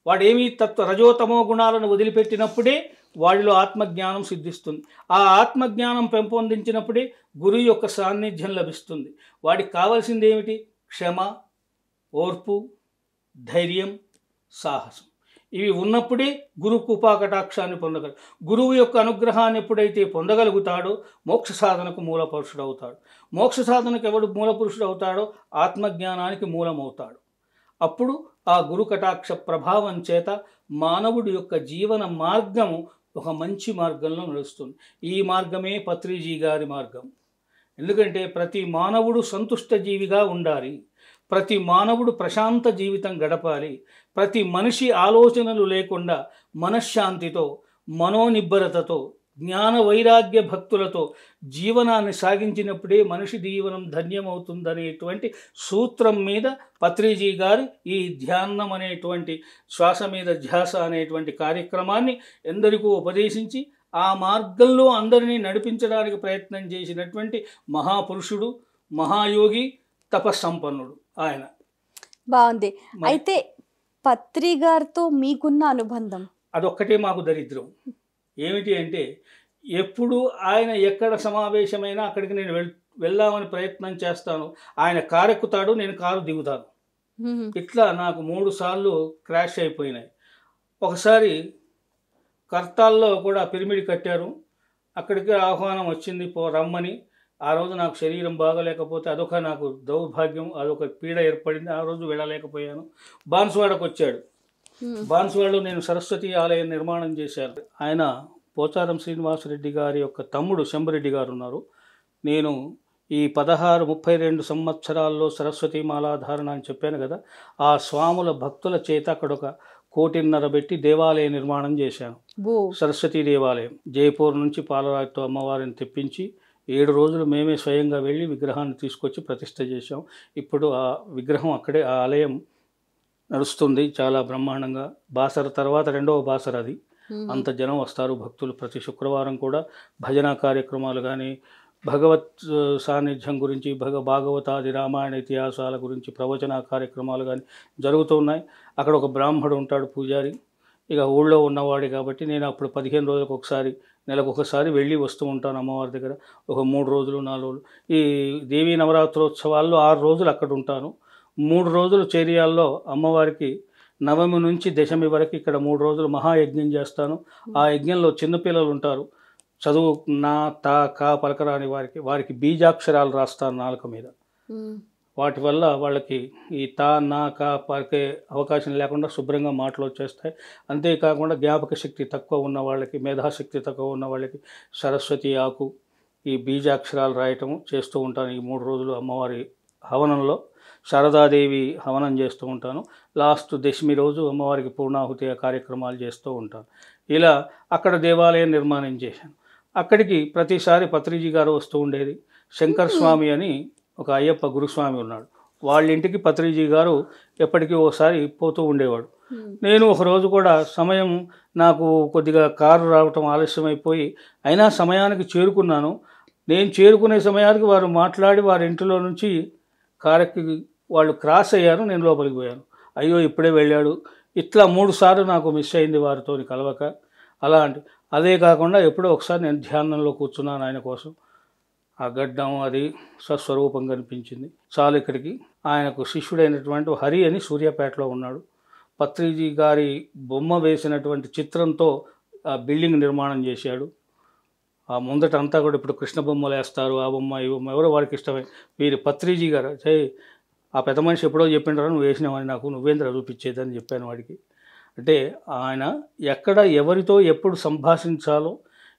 వాడేమీ రజోతమో గుణాలను వదిలిపెట్టినప్పుడే వాడిలో ఆత్మజ్ఞానం సిద్ధిస్తుంది. ఆ ఆత్మజ్ఞానం పెంపొందించినప్పుడే గురువు యొక్క సాన్నిధ్యం లభిస్తుంది. వాడికి కావాల్సింది ఏమిటి? క్షమ, ఓర్పు, ధైర్యం, సాహసం. ఇవి ఉన్నప్పుడే గురు కృపాకటాక్షాన్ని పొందగలరు. గురువు యొక్క అనుగ్రహాన్ని ఎప్పుడైతే పొందగలుగుతాడో మోక్ష సాధనకు మూల పురుషుడు అవుతాడు. మోక్ష సాధనకు ఎవడు మూల పురుషుడు అవుతాడో ఆత్మజ్ఞానానికి మూలమవుతాడు. అప్పుడు ఆ గురు కటాక్ష ప్రభావం చేత మానవుడి యొక్క జీవన మార్గము ఒక మంచి మార్గంలో నడుస్తుంది. ఈ మార్గమే పత్రిజీ గారి మార్గం. ఎందుకంటే ప్రతి మానవుడు సంతుష్ట జీవిగా ఉండాలి. ప్రతి మానవుడు ప్రశాంత జీవితం గడపాలి. ప్రతి మనిషి ఆలోచనలు లేకుండా మనశ్శాంతితో, మనోనిబ్బరతతో, జ్ఞాన వైరాగ్య భక్తులతో జీవనాన్ని సాగించినప్పుడే మనిషి జీవనం ధన్యమవుతుందనేటువంటి సూత్రం మీద పత్రిజీ గారు ఈ ధ్యానం అనేటువంటి శ్వాస మీద ధ్యాస అనేటువంటి కార్యక్రమాన్ని ఎందరికో ఉపదేశించి ఆ మార్గంలో అందరినీ నడిపించడానికి ప్రయత్నం చేసినటువంటి మహాపురుషుడు, మహాయోగి, తపస్సంపన్నుడు ఆయన. బాగుంది. అయితే పత్రి గారితో మీకున్న అనుబంధం అదొక్కటే మాకు దరిద్రం. ఏమిటి అంటే ఎప్పుడు ఆయన ఎక్కడ సమావేశమైనా అక్కడికి నేను వెళ్దామని ప్రయత్నం చేస్తాను. ఆయన కారు ఎక్కుతాడు, నేను కారు దిగుతాను. ఇట్లా నాకు 3 సార్లు క్రాష్ అయిపోయినాయి. ఒకసారి కర్తాల్లో కూడా పిరమిడ్ కట్టారు. అక్కడికి ఆహ్వానం వచ్చింది రమ్మని. ఆ రోజు నాకు శరీరం బాగలేకపోతే అదొక నాకు దౌర్భాగ్యం, అదొక పీడ ఏర్పడింది. ఆ రోజు వెళ్ళలేకపోయాను. బాన్సువాడకు వచ్చాడు. బాన్సువాడలో నేను సరస్వతి ఆలయం నిర్మాణం చేశాను. ఆయన పోచారం శ్రీనివాసరెడ్డి గారి యొక్క తమ్ముడు శంభరెడ్డి గారు ఉన్నారు. నేను ఈ 32 సంవత్సరాల్లో సరస్వతి మాలాధారణ అని చెప్పాను కదా, ఆ స్వాముల భక్తుల చేత అక్కడ 1.5 కోటి పెట్టి దేవాలయ నిర్మాణం చేశాను. సరస్వతి దేవాలయం జైపూర్ నుంచి పాలరాతితో అమ్మవారిని తెప్పించి 7 రోజులు మేమే స్వయంగా వెళ్ళి విగ్రహాన్ని తీసుకొచ్చి ప్రతిష్ఠ చేశాం. ఇప్పుడు ఆ విగ్రహం అక్కడే, ఆ ఆలయం నడుస్తుంది చాలా బ్రహ్మాండంగా. బాసర తర్వాత 2వ బాసర అది. అంత జనం వస్తారు భక్తులు. ప్రతి శుక్రవారం కూడా భజన కార్యక్రమాలు కానీ, భగవత్ సాన్నిధ్యం గురించి, భాగవతాది రామాయణ ఇతిహాసాల గురించి ప్రవచన కార్యక్రమాలు కానీ జరుగుతూ ఉన్నాయి. అక్కడ ఒక బ్రాహ్మడు ఉంటాడు, పూజారి. ఇక ఊళ్ళో ఉన్నవాడు కాబట్టి నేను అప్పుడు 15 రోజులకు ఒకసారి, నెలకు ఒకసారి వెళ్ళి వస్తూ ఉంటాను అమ్మవారి దగ్గర. ఒక 3 రోజులు 4 రోజులు. ఈ దేవీ నవరాత్రోత్సవాల్లో 6 రోజులు అక్కడ ఉంటాను. 3 రోజులు చేరియాల్లో అమ్మవారికి నవమి నుంచి దశమి వరకు ఇక్కడ 3 రోజులు మహాయజ్ఞం చేస్తాను. ఆ యజ్ఞంలో చిన్నపిల్లలు ఉంటారు, చదువు నా తా కా పలకరాని వారికి బీజాక్షరాలు రాస్తాను నాలుక మీద. వాటి వల్ల వాళ్ళకి ఈ తా నా కా పలికే అవకాశం లేకుండా శుభ్రంగా మాటలు వచ్చేస్తాయి. అంతేకాకుండా జ్ఞాపక శక్తి తక్కువ ఉన్న వాళ్ళకి, మేధాశక్తి తక్కువ ఉన్న వాళ్ళకి సరస్వతి ఆకు, ఈ బీజాక్షరాలు రాయటము చేస్తూ ఉంటాను. ఈ 3 రోజులు అమ్మవారి హవనంలో శారదాదేవి హవనం చేస్తూ ఉంటాను. లాస్ట్ దశమి రోజు అమ్మవారికి పూర్ణాహుతి కార్యక్రమాలు చేస్తూ ఉంటాను. ఇలా అక్కడ దేవాలయం నిర్మాణం చేశాను. అక్కడికి ప్రతిసారి పత్రిజీ గారు వస్తూ ఉండేది. శంకర్ స్వామి అని ఒక అయ్యప్ప గురుస్వామి ఉన్నాడు. వాళ్ళ ఇంటికి పత్రిజీ గారు ఎప్పటికీ ఓసారి పోతూ ఉండేవాడు. నేను ఒకరోజు కూడా సమయం నాకు కొద్దిగా కారు రావటం ఆలస్యమైపోయి అయినా సమయానికి చేరుకున్నాను. నేను చేరుకునే సమయానికి వారు మాట్లాడి వారి ఇంటిలో నుంచి కారుకి వాళ్ళు క్రాస్ అయ్యారు. నేను లోపలికి పోయాను. అయ్యో ఇప్పుడే వెళ్ళాడు. ఇట్లా 3 సార్లు నాకు మిస్ అయింది వారితో కలవక. అలాంటి అదే కాకుండా ఎప్పుడో ఒకసారి నేను ధ్యానంలో కూర్చున్నాను ఆయన కోసం. ఆ గడ్డం అది స్వస్వరూపం కనిపించింది. చాలు ఇక్కడికి. ఆయనకు శిష్యుడైనటువంటి హరి అని సూర్యాపేటలో ఉన్నాడు. పత్రిజీ గారి బొమ్మ వేసినటువంటి చిత్రంతో ఆ బిల్డింగ్ నిర్మాణం చేశాడు. ఆ ముందట అంతా కూడా ఇప్పుడు కృష్ణ బొమ్మలు వేస్తారు. ఆ బొమ్మ ఈ బొమ్మ ఎవరో వారికి ఇష్టమే. వీరి పత్రిజీ గారు ఆ పెద్ద మనిషి ఎప్పుడో చెప్పింటారా నువ్వు వేసినావని, నాకు నువ్వేంద్ర చూపించేదని చెప్పాను వాడికి. అంటే ఆయన ఎక్కడ ఎవరితో ఎప్పుడు సంభాషించాలో,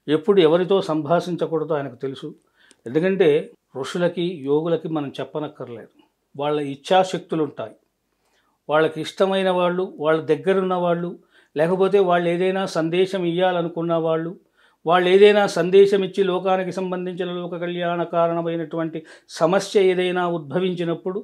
ఎప్పుడు ఎవరితో సంభాషించకూడదో ఆయనకు తెలుసు. ఎందుకంటే ఋషులకి, యోగులకి మనం చెప్పనక్కర్లేదు. వాళ్ళ ఇచ్ఛాశక్తులు ఉంటాయి. వాళ్ళకి ఇష్టమైన వాళ్ళు, వాళ్ళ దగ్గరున్న వాళ్ళు లేకపోతే వాళ్ళు ఏదైనా సందేశం ఇవ్వాలనుకున్న వాళ్ళు ఏదైనా సందేశం ఇచ్చి లోకానికి సంబంధించిన లోక కళ్యాణ కారణమైనటువంటి సమస్య ఏదైనా ఉద్భవించినప్పుడు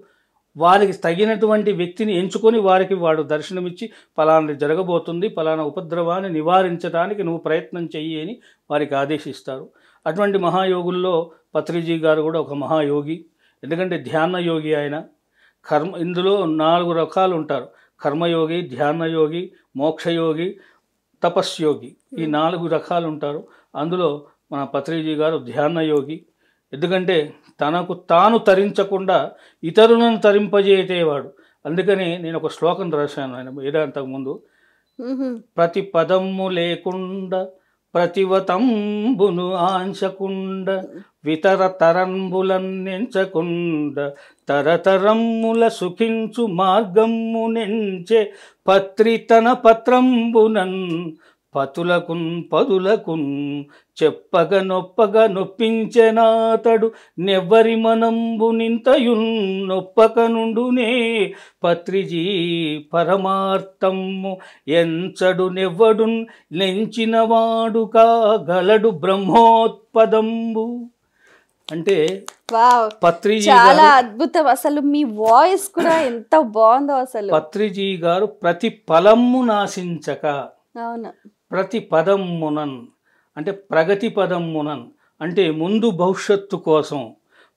వారికి తగినటువంటి వ్యక్తిని ఎంచుకొని వారికి వాడు దర్శనమిచ్చి ఫలానా జరగబోతుంది, ఫలానా ఉపద్రవాన్ని నివారించడానికి నువ్వు ప్రయత్నం చెయ్యి అని వారికి ఆదేశిస్తారు. అటువంటి మహాయోగుల్లో పత్రిజీ గారు కూడా ఒక మహాయోగి. ఎందుకంటే ధ్యాన యోగి ఆయన. ఇందులో 4 రకాలు ఉంటారు: కర్మయోగి, ధ్యానయోగి, మోక్షయోగి, తపస్యోగి. ఈ 4 రకాలు ఉంటారు. అందులో మన పత్రిజీ గారు ధ్యానయోగి. ఎందుకంటే తనకు తాను తరించకుండా ఇతరులను తరింపజేసేవాడు. అందుకని నేను ఒక శ్లోకం రాశాను ఆయన వేదాంతకు ప్రతి పదము లేకుండా ప్రతివతంబును ఆంశకుండ వితర తరంబులన్నెంచకుండ తరతరమ్ముల సుఖించు మార్గమ్ము నెంచే పత్రి తన పత్రంబునన్ పతులకున్ పదులకున్ చెప్పగ నొప్పగ నొప్పించెనాతడు నెవ్వరి మనంబు నింతయున్ నొప్పక నుండునే పత్రిజీ పరమార్థము ఎంచడు నెవ్వడున్ నెంచినవాడు కాగలడు బ్రహ్మోత్పదంబు. అంటే పత్రిజీ చాలా అద్భుతం. అసలు మీ వాయిస్ కూడా ఎంత బాగుందో అసలు. పత్రిజీ గారు ప్రతి ఫలము నాశించక, అవును, ప్రతి పదమ్మునన్ అంటే ప్రగతి పదమ్మునన్ అంటే ముందు భవిష్యత్తు కోసం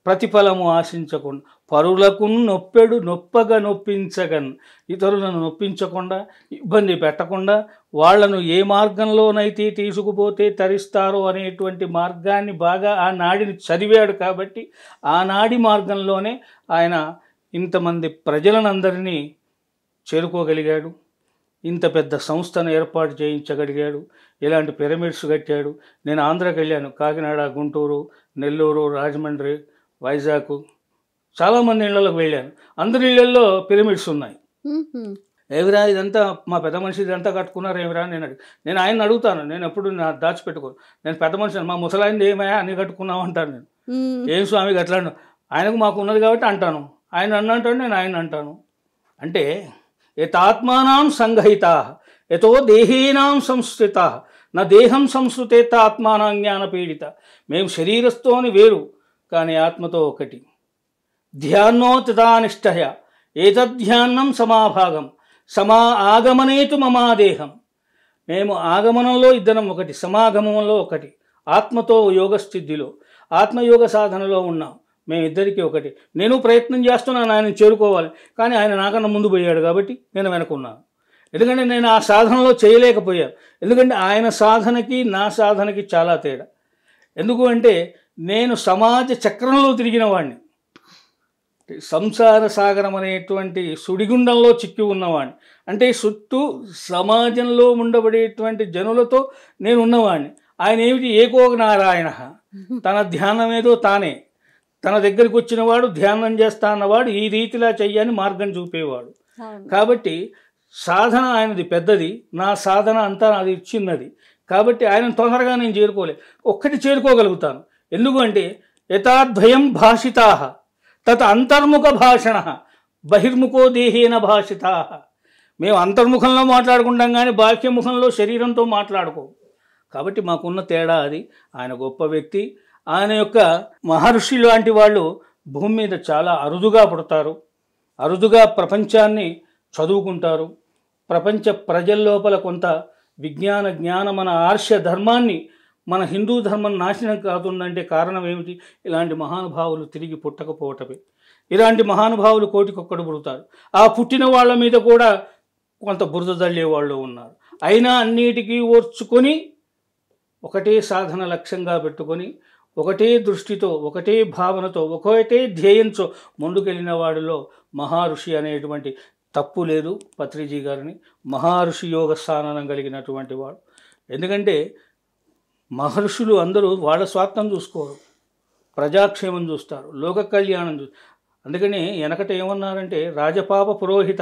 ప్రతిఫలము ఆశించకుండా పరులకు నొప్పెడు నొప్పగా నొప్పించగన్ ఇతరులను నొప్పించకుండా ఇబ్బంది పెట్టకుండా వాళ్లను ఏ మార్గంలోనైతే తీసుకుపోతే తరిస్తారో అనేటువంటి మార్గాన్ని బాగా ఆ నాడిని చదివాడు. కాబట్టి ఆ నాడి మార్గంలోనే ఆయన ఇంతమంది ప్రజలనందరినీ చేరుకోగలిగాడు. ఇంత పెద్ద సంస్థను ఏర్పాటు చేయించగలిగాడు. ఇలాంటి పిరమిడ్స్ కట్టాడు. నేను ఆంధ్రాకి వెళ్ళాను. కాకినాడ, గుంటూరు, నెల్లూరు, రాజమండ్రి, వైజాగ్ చాలామంది ఇళ్లలోకి వెళ్ళాను. అందరి ఇళ్లలో పిరమిడ్స్ ఉన్నాయి. ఏమిరా ఇదంతా మా పెద్ద మనిషి ఇదంతా కట్టుకున్నారు ఏమిరా నేను ఆయన అడుగుతాను. నేను ఎప్పుడు దాచిపెట్టుకోను. నేను పెద్ద మనిషి, మా ముసలాయింది ఏమయ్యా అన్ని కట్టుకున్నావు అంటాను. నేను ఏం స్వామికి అట్లా ఆయనకు మాకు ఉన్నది కాబట్టి అంటాను. ఆయన అన్నంటాడు, నేను ఆయన అంటాను. అంటే యతాత్మానాం సంగహితా యతో దేహీనాం సంస్థితా నా దేహం సంస్కృతేత ఆత్మానం జ్ఞానపీడిత. మేము శరీరస్థోని వేరు కానీ ఆత్మతో ఒకటి. ధ్యానో తదానిష్టయ ఏతధ్యానం సమాభాగం సమా ఆగమనేతు మమాదేహం. మేము ఆగమనంలో ఇద్దరం ఒకటి, సమాగమంలో ఒకటి. ఆత్మతో యోగస్థితిలో ఆత్మయోగ సాధనలో ఉన్నాం. మేమిద్దరికీ ఒకటి. నేను ప్రయత్నం చేస్తున్నాను ఆయన చేరుకోవాలి, కానీ ఆయన నాకన్నా ముందు పోయాడు కాబట్టి నేను వెనకున్నాను. ఎందుకంటే నేను ఆ సాధనలో చేయలేకపోయాను. ఎందుకంటే ఆయన సాధనకి నా సాధనకి చాలా తేడా. ఎందుకు అంటే నేను సమాజ చక్రంలో తిరిగిన వాడిని, సంసార సాగరం అనేటువంటి సుడిగుండంలో చిక్కి ఉన్నవాడిని. అంటే చుట్టూ సమాజంలో ఉండబడేటువంటి జనులతో నేను ఉన్నవాడిని. ఆయన ఏమిటి ఏకోగ నారాయణ, తన ధ్యానం ఏదో తానే, తన దగ్గరికి వచ్చినవాడు ధ్యానం చేస్తా అన్నవాడు ఈ రీతిలా చెయ్యని మార్గం చూపేవాడు. కాబట్టి సాధన ఆయనది పెద్దది, నా సాధన అంతా అది చిన్నది. కాబట్టి ఆయన తొందరగా నేను చేరుకోలేదు. ఒక్కటి చేరుకోగలుగుతాను. ఎందుకంటే యథాద్వయం భాషితా తత్ అంతర్ముఖ భాషణ బహిర్ముఖో దేహేన భాషితా. మేము అంతర్ముఖంలో మాట్లాడుకుంటాం కానీ బాహ్యముఖంలో శరీరంతో మాట్లాడుకో. కాబట్టి మాకున్న తేడా అది. ఆయన గొప్ప వ్యక్తి. ఆయన యొక్క మహర్షి లాంటి వాళ్ళు భూమి మీద చాలా అరుదుగా పుడతారు, అరుదుగా ప్రపంచాన్ని చదువుకుంటారు. ప్రపంచ ప్రజల లోపల కొంత విజ్ఞాన జ్ఞాన మన ఆర్ష ధర్మాన్ని, మన హిందూ ధర్మం నాశనం కాతుందంటే కారణం ఏమిటి? ఇలాంటి మహానుభావులు తిరిగి పుట్టకపోవటమే. ఇలాంటి మహానుభావులు కోటికొక్కడు పుడతారు. ఆ పుట్టిన వాళ్ళ మీద కూడా కొంత బురద జల్లే వాళ్ళు ఉన్నారు. అయినా అన్నిటికీ ఓర్చుకొని ఒకటే సాధన లక్ష్యంగా పెట్టుకొని ఒకటే దృష్టితో ఒకటే భావనతో ఒకటే ధ్యేయంతో ముందుకెళ్ళిన వాడిలో మహర్షి అనేటువంటి తప్పు లేదు. పత్రిజీ గారిని మహర్షి యోగ స్థానం కలిగినటువంటి వాడు. ఎందుకంటే మహర్షులు అందరూ వాళ్ళ స్వార్థం చూసుకోరు, ప్రజాక్షేమం చూస్తారు, లోక కళ్యాణం చూస్తారు. అందుకని వెనకట ఏమన్నారంటే రాజపాప పురోహిత,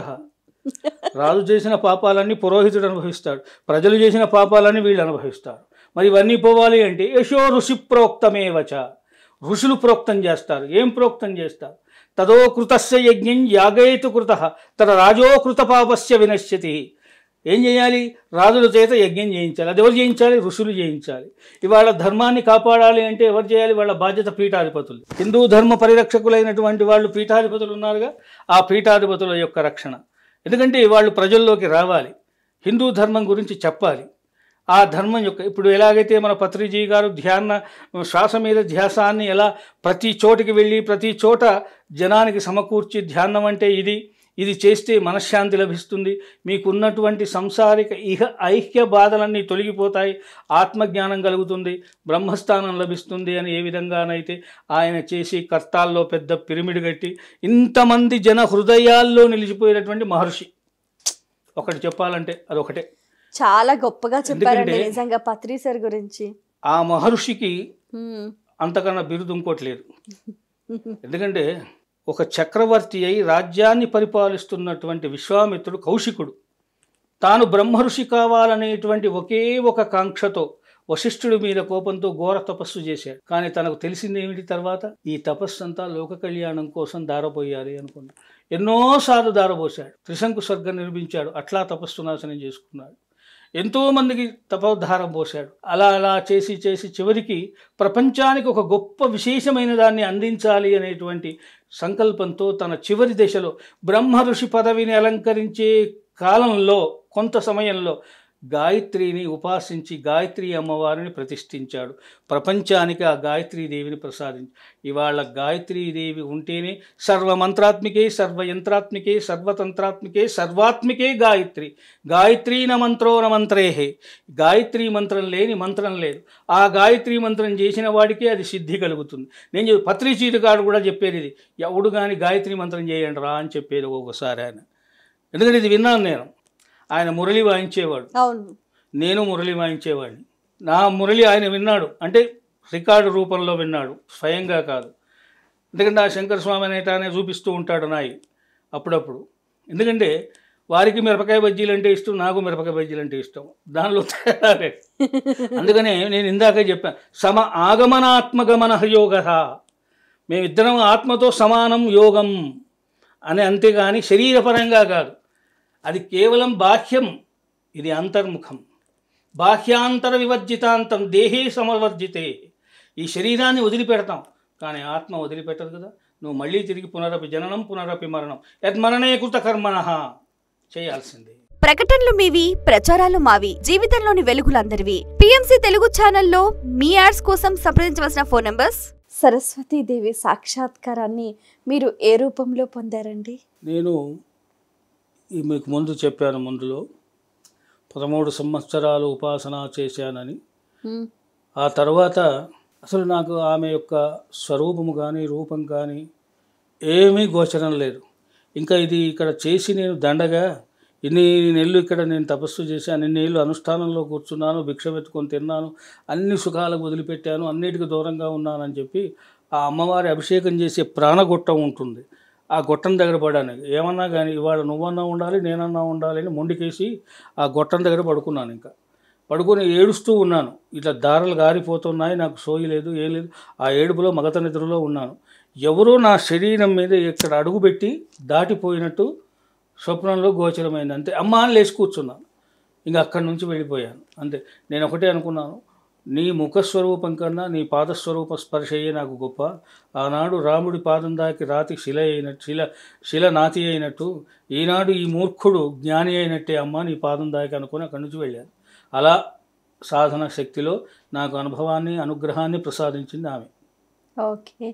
రాజు చేసిన పాపాలన్నీ పురోహితుడు అనుభవిస్తాడు, ప్రజలు చేసిన పాపాలన్నీ వీళ్ళు అనుభవిస్తారు. మరి ఇవన్నీ పోవాలి అంటే యశో ఋషి ప్రోక్తమేవచ, ఋషులు ప్రోక్తం చేస్తారు. ఏం ప్రోక్తం చేస్తారు? తదో కృతస్య యజ్ఞం యాగేతు కృత తర రాజో కృత పాపస్య వినశ్యతి. ఏం చేయాలి? రాజుల చేత యజ్ఞం చేయించాలి. అది ఎవరు చేయించాలి? ఋషులు చేయించాలి. ఇవాళ ధర్మాన్ని కాపాడాలి అంటే ఎవరు చేయాలి? వాళ్ళ బాధ్యత పీఠాధిపతులు. హిందూ ధర్మ పరిరక్షకులైనటువంటి వాళ్ళు పీఠాధిపతులు ఉన్నారుగా, ఆ పీఠాధిపతుల యొక్క రక్షణ. ఎందుకంటే వాళ్ళు ప్రజల్లోకి రావాలి, హిందూ ధర్మం గురించి చెప్పాలి. ఆ ధర్మం యొక్క ఇప్పుడు ఎలాగైతే మన పత్రిజీ గారు శ్వాస మీద ధ్యాసాన్ని ఎలా ప్రతి చోటికి వెళ్ళి ప్రతి చోట జనానికి సమకూర్చి, ధ్యానం అంటే ఇది చేస్తే మనశ్శాంతి లభిస్తుంది, మీకున్నటువంటి సంసారిక ఐక్య బాధలన్నీ తొలగిపోతాయి, ఆత్మజ్ఞానం కలుగుతుంది, బ్రహ్మస్థానం లభిస్తుంది అని ఏ విధంగానైతే ఆయన చేసి కర్తాల్లో పెద్ద పిరమిడ్ కట్టి ఇంతమంది జన హృదయాల్లో నిలిచిపోయినటువంటి మహర్షి. ఒకటి చెప్పాలంటే అదొకటే. చాలా గొప్పగా చెప్పారండి నిజంగా పత్రి సార్ గురించి. ఆ మహర్షికి అంతకన్నా బిరుదు ఇంకోటి లేదు. ఎందుకంటే ఒక చక్రవర్తి అయి రాజ్యాన్ని పరిపాలిస్తున్నటువంటి విశ్వామిత్రుడు కౌశికుడు తాను బ్రహ్మఋషి కావాలనేటువంటి ఒకే ఒక కాంక్షతో వశిష్ఠుడి మీద కోపంతో ఘోర తపస్సు చేశాడు. కానీ తనకు తెలిసింది ఏమిటి తర్వాత? ఈ తపస్సు అంతా లోక కళ్యాణం కోసం దారపోయాలి అనుకున్నాడు. ఎన్నోసార్లు దారపోశాడు, త్రిశంకు స్వర్గం నిర్మించాడు, అట్లా తపస్సు నాశనం చేసుకున్నాడు, ఎంతోమందికి తపోద్ధారం పోశాడు. అలా చేసి చివరికి ప్రపంచానికి ఒక గొప్ప విశేషమైన దాన్ని అందించాలి అనేటువంటి సంకల్పంతో తన చివరి దశలో బ్రహ్మ ఋషి పదవిని అలంకరించే కాలంలో కొంత సమయంలో గాయత్రిని ఉపాసించి గాయత్రి అమ్మవారిని ప్రతిష్ఠించాడు. ప్రపంచానికి ఆ గాయత్రీదేవిని ప్రసాదించి ఇవాళ గాయత్రీదేవి ఉంటేనే సర్వమంత్రాత్మికే సర్వయంత్రాత్మికే సర్వతంత్రాత్మికే సర్వాత్మికే గాయత్రి. గాయత్రీ న మంత్రో న మంత్రేహే. గాయత్రీ మంత్రం లేని మంత్రం లేదు. ఆ గాయత్రీ మంత్రం చేసిన వాడికే అది సిద్ధి కలుగుతుంది. నేను పత్రిచీటికాడు కూడా చెప్పేది ఇది, ఎవడు కానీ గాయత్రీ మంత్రం చేయండి రా అని చెప్పేది ఒక్కొక్కసారి ఆయన. ఎందుకంటే ఇది విన్నాను నేను. ఆయన మురళి వాయించేవాడు, నేను మురళి వాయించేవాడిని. నా మురళి ఆయన విన్నాడు అంటే రికార్డు రూపంలో విన్నాడు, స్వయంగా కాదు. ఎందుకంటే ఆ శంకర స్వామి అనేటానే చూపిస్తూ ఉంటాడు నాయి అప్పుడప్పుడు. ఎందుకంటే వారికి మిరపకాయ బజ్జీలు అంటే ఇష్టం, నాకు మిరపకాయ బజ్జీలు అంటే ఇష్టం, దానిలో తేడా లేదు. అందుకనే నేను ఇందాక చెప్పాను, ఆగమనాత్మగమన యోగ, మేమిద్దరం ఆత్మతో సమానం యోగం అని, అంతేగాని శరీరపరంగా కాదు. అది కేవలం బాహ్యం, ఇది అంతర్ముఖం. బాహ్యాంతర వివర్జితాంతం దేహే సమవర్జితే. ఈ శరీరాన్ని వదిలిపెడతాం కానీ ఆత్మ వదిలిపెట్టదు కదా. నువ్వు మళ్ళీ తిరిగి పునరపి జననం పునరపి మరణం యద్మరణే కృత కర్మణః చేయాల్సిందే. ప్రకటనలు మీవి, ప్రచారాలు మావి, జీవితంలోని వెలుగులందరివి. పిఎంసి తెలుగు ఛానల్లో మీ యాడ్స్ కోసం సంప్రదించవలసిన ఫోన్ నంబర్స్. సరస్వతీదేవి సాక్షాత్కారాన్ని మీరు ఏ రూపంలో పొందారండి? నేను మీకు ముందు చెప్పాను, ముందులో 13 సంవత్సరాలు ఉపాసన చేశానని. ఆ తర్వాత అసలు నాకు ఆమె యొక్క స్వరూపము కానీ రూపం కానీ ఏమీ గోచరం లేదు. ఇంకా ఇది ఇక్కడ చేసి నేను దండగా ఇన్ని నెలలు ఇక్కడ నేను తపస్సు చేశాను, అన్ని నెలలు అనుష్ఠానంలో కూర్చున్నాను, భిక్ష పెట్టుకొని తిన్నాను, అన్ని సుఖాలకు వదిలిపెట్టాను, అన్నిటికీ దూరంగా ఉన్నానని చెప్పి ఆ అమ్మవారి అభిషేకం చేసే ప్రాణగొట్టం ఉంటుంది, ఆ గొట్టం దగ్గర పడాను. ఏమన్నా కానీ ఇవాళ నువ్వన్నా ఉండాలి నేనన్నా ఉండాలి అని మొండికేసి ఆ గొట్టం దగ్గర పడుకున్నాను. ఇంకా పడుకొని ఏడుస్తూ ఉన్నాను. ఇట్లా దారాలు గారిపోతున్నాయి, నాకు సోయి లేదు, ఏం లేదు. ఆ ఏడుపులో మగత నిద్రలో ఉన్నాను. ఎవరో నా శరీరం మీద ఇక్కడ అడుగుపెట్టి దాటిపోయినట్టు స్వప్నంలో గోచరమైంది. అంతే, అమ్మ అని లేచి కూర్చున్నాను. ఇంకా అక్కడి నుంచి వెళ్ళిపోయాను. అంతే. నేను ఒకటే అనుకున్నాను, నీ ముఖస్వరూపం కన్నా నీ పాదస్వరూప స్పర్శయే నాకు గొప్ప. ఆనాడు రాముడి పాదం దాకి రాతి శిల నాతి అయినట్టు ఈనాడు ఈ మూర్ఖుడు జ్ఞాని అయినట్టే అమ్మ నీ పాదం దాకి అనుకుని అక్కడి నుంచి వెళ్ళాను. అలా సాధన శక్తిలో నాకు అనుభవాన్ని అనుగ్రహాన్ని ప్రసాదించింది ఆమె. ఓకే.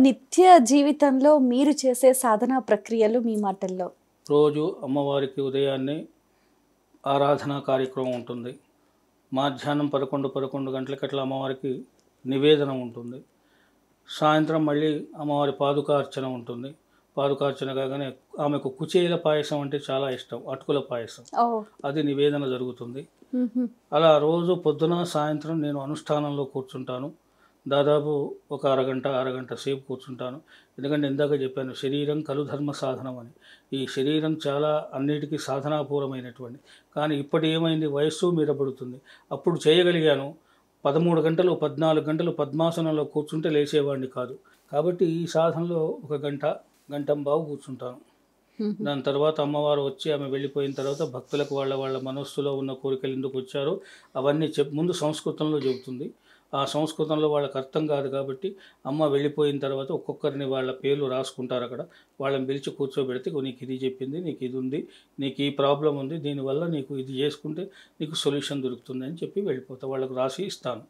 నిత్య జీవితంలో మీరు చేసే సాధనా ప్రక్రియలు మీ మాటల్లో? రోజు అమ్మవారికి ఉదయాన్నే ఆరాధన కార్యక్రమం ఉంటుంది. మధ్యాహ్నం 11 గంటలకి అట్లా అమ్మవారికి నివేదన ఉంటుంది. సాయంత్రం మళ్ళీ అమ్మవారి పాదుకార్చన ఉంటుంది. పాదుకార్చన కాగానే ఆమెకు కుచేల పాయసం అంటే చాలా ఇష్టం, అటుకుల పాయసం, అది నివేదన జరుగుతుంది. అలా రోజు పొద్దున సాయంత్రం నేను అనుష్ఠానంలో కూర్చుంటాను. దాదాపు ఒక అరగంట సేపు కూర్చుంటాను. ఎందుకంటే ఇందాక చెప్పాను, శరీరం కలుధర్మ సాధనం అని. ఈ శరీరం చాలా అన్నిటికీ సాధనాపూర్వమైనటువంటి. కానీ ఇప్పటి ఏమైంది, వయస్సు మీరపడుతుంది. అప్పుడు చేయగలిగాను. 13 గంటలు 14 గంటలు పద్మాసనంలో కూర్చుంటే లేచేవాడిని కాదు. కాబట్టి ఈ సాధనలో ఒక గంటంబావు కూర్చుంటాను. దాని తర్వాత అమ్మవారు వచ్చి ఆమె వెళ్ళిపోయిన తర్వాత భక్తులకు వాళ్ళ మనస్సులో ఉన్న కోరికలు ఎందుకు వచ్చారో అవన్నీ ముందు సంస్కృతంలో చెబుతుంది. ఆ సంస్కృతంలో వాళ్ళకి అర్థం కాదు కాబట్టి అమ్మ వెళ్ళిపోయిన తర్వాత ఒక్కొక్కరిని వాళ్ళ పేర్లు రాసుకుంటారు. అక్కడ వాళ్ళని పిలిచి కూర్చోబెడితే నీకు ఇది చెప్పింది, నీకు ఇది ఉంది, నీకు ఈ ప్రాబ్లం ఉంది, దీనివల్ల నీకు ఇది చేసుకుంటే నీకు సొల్యూషన్ దొరుకుతుంది అని చెప్పి వెళ్ళిపోతా. వాళ్ళకు రాసి ఇస్తాను.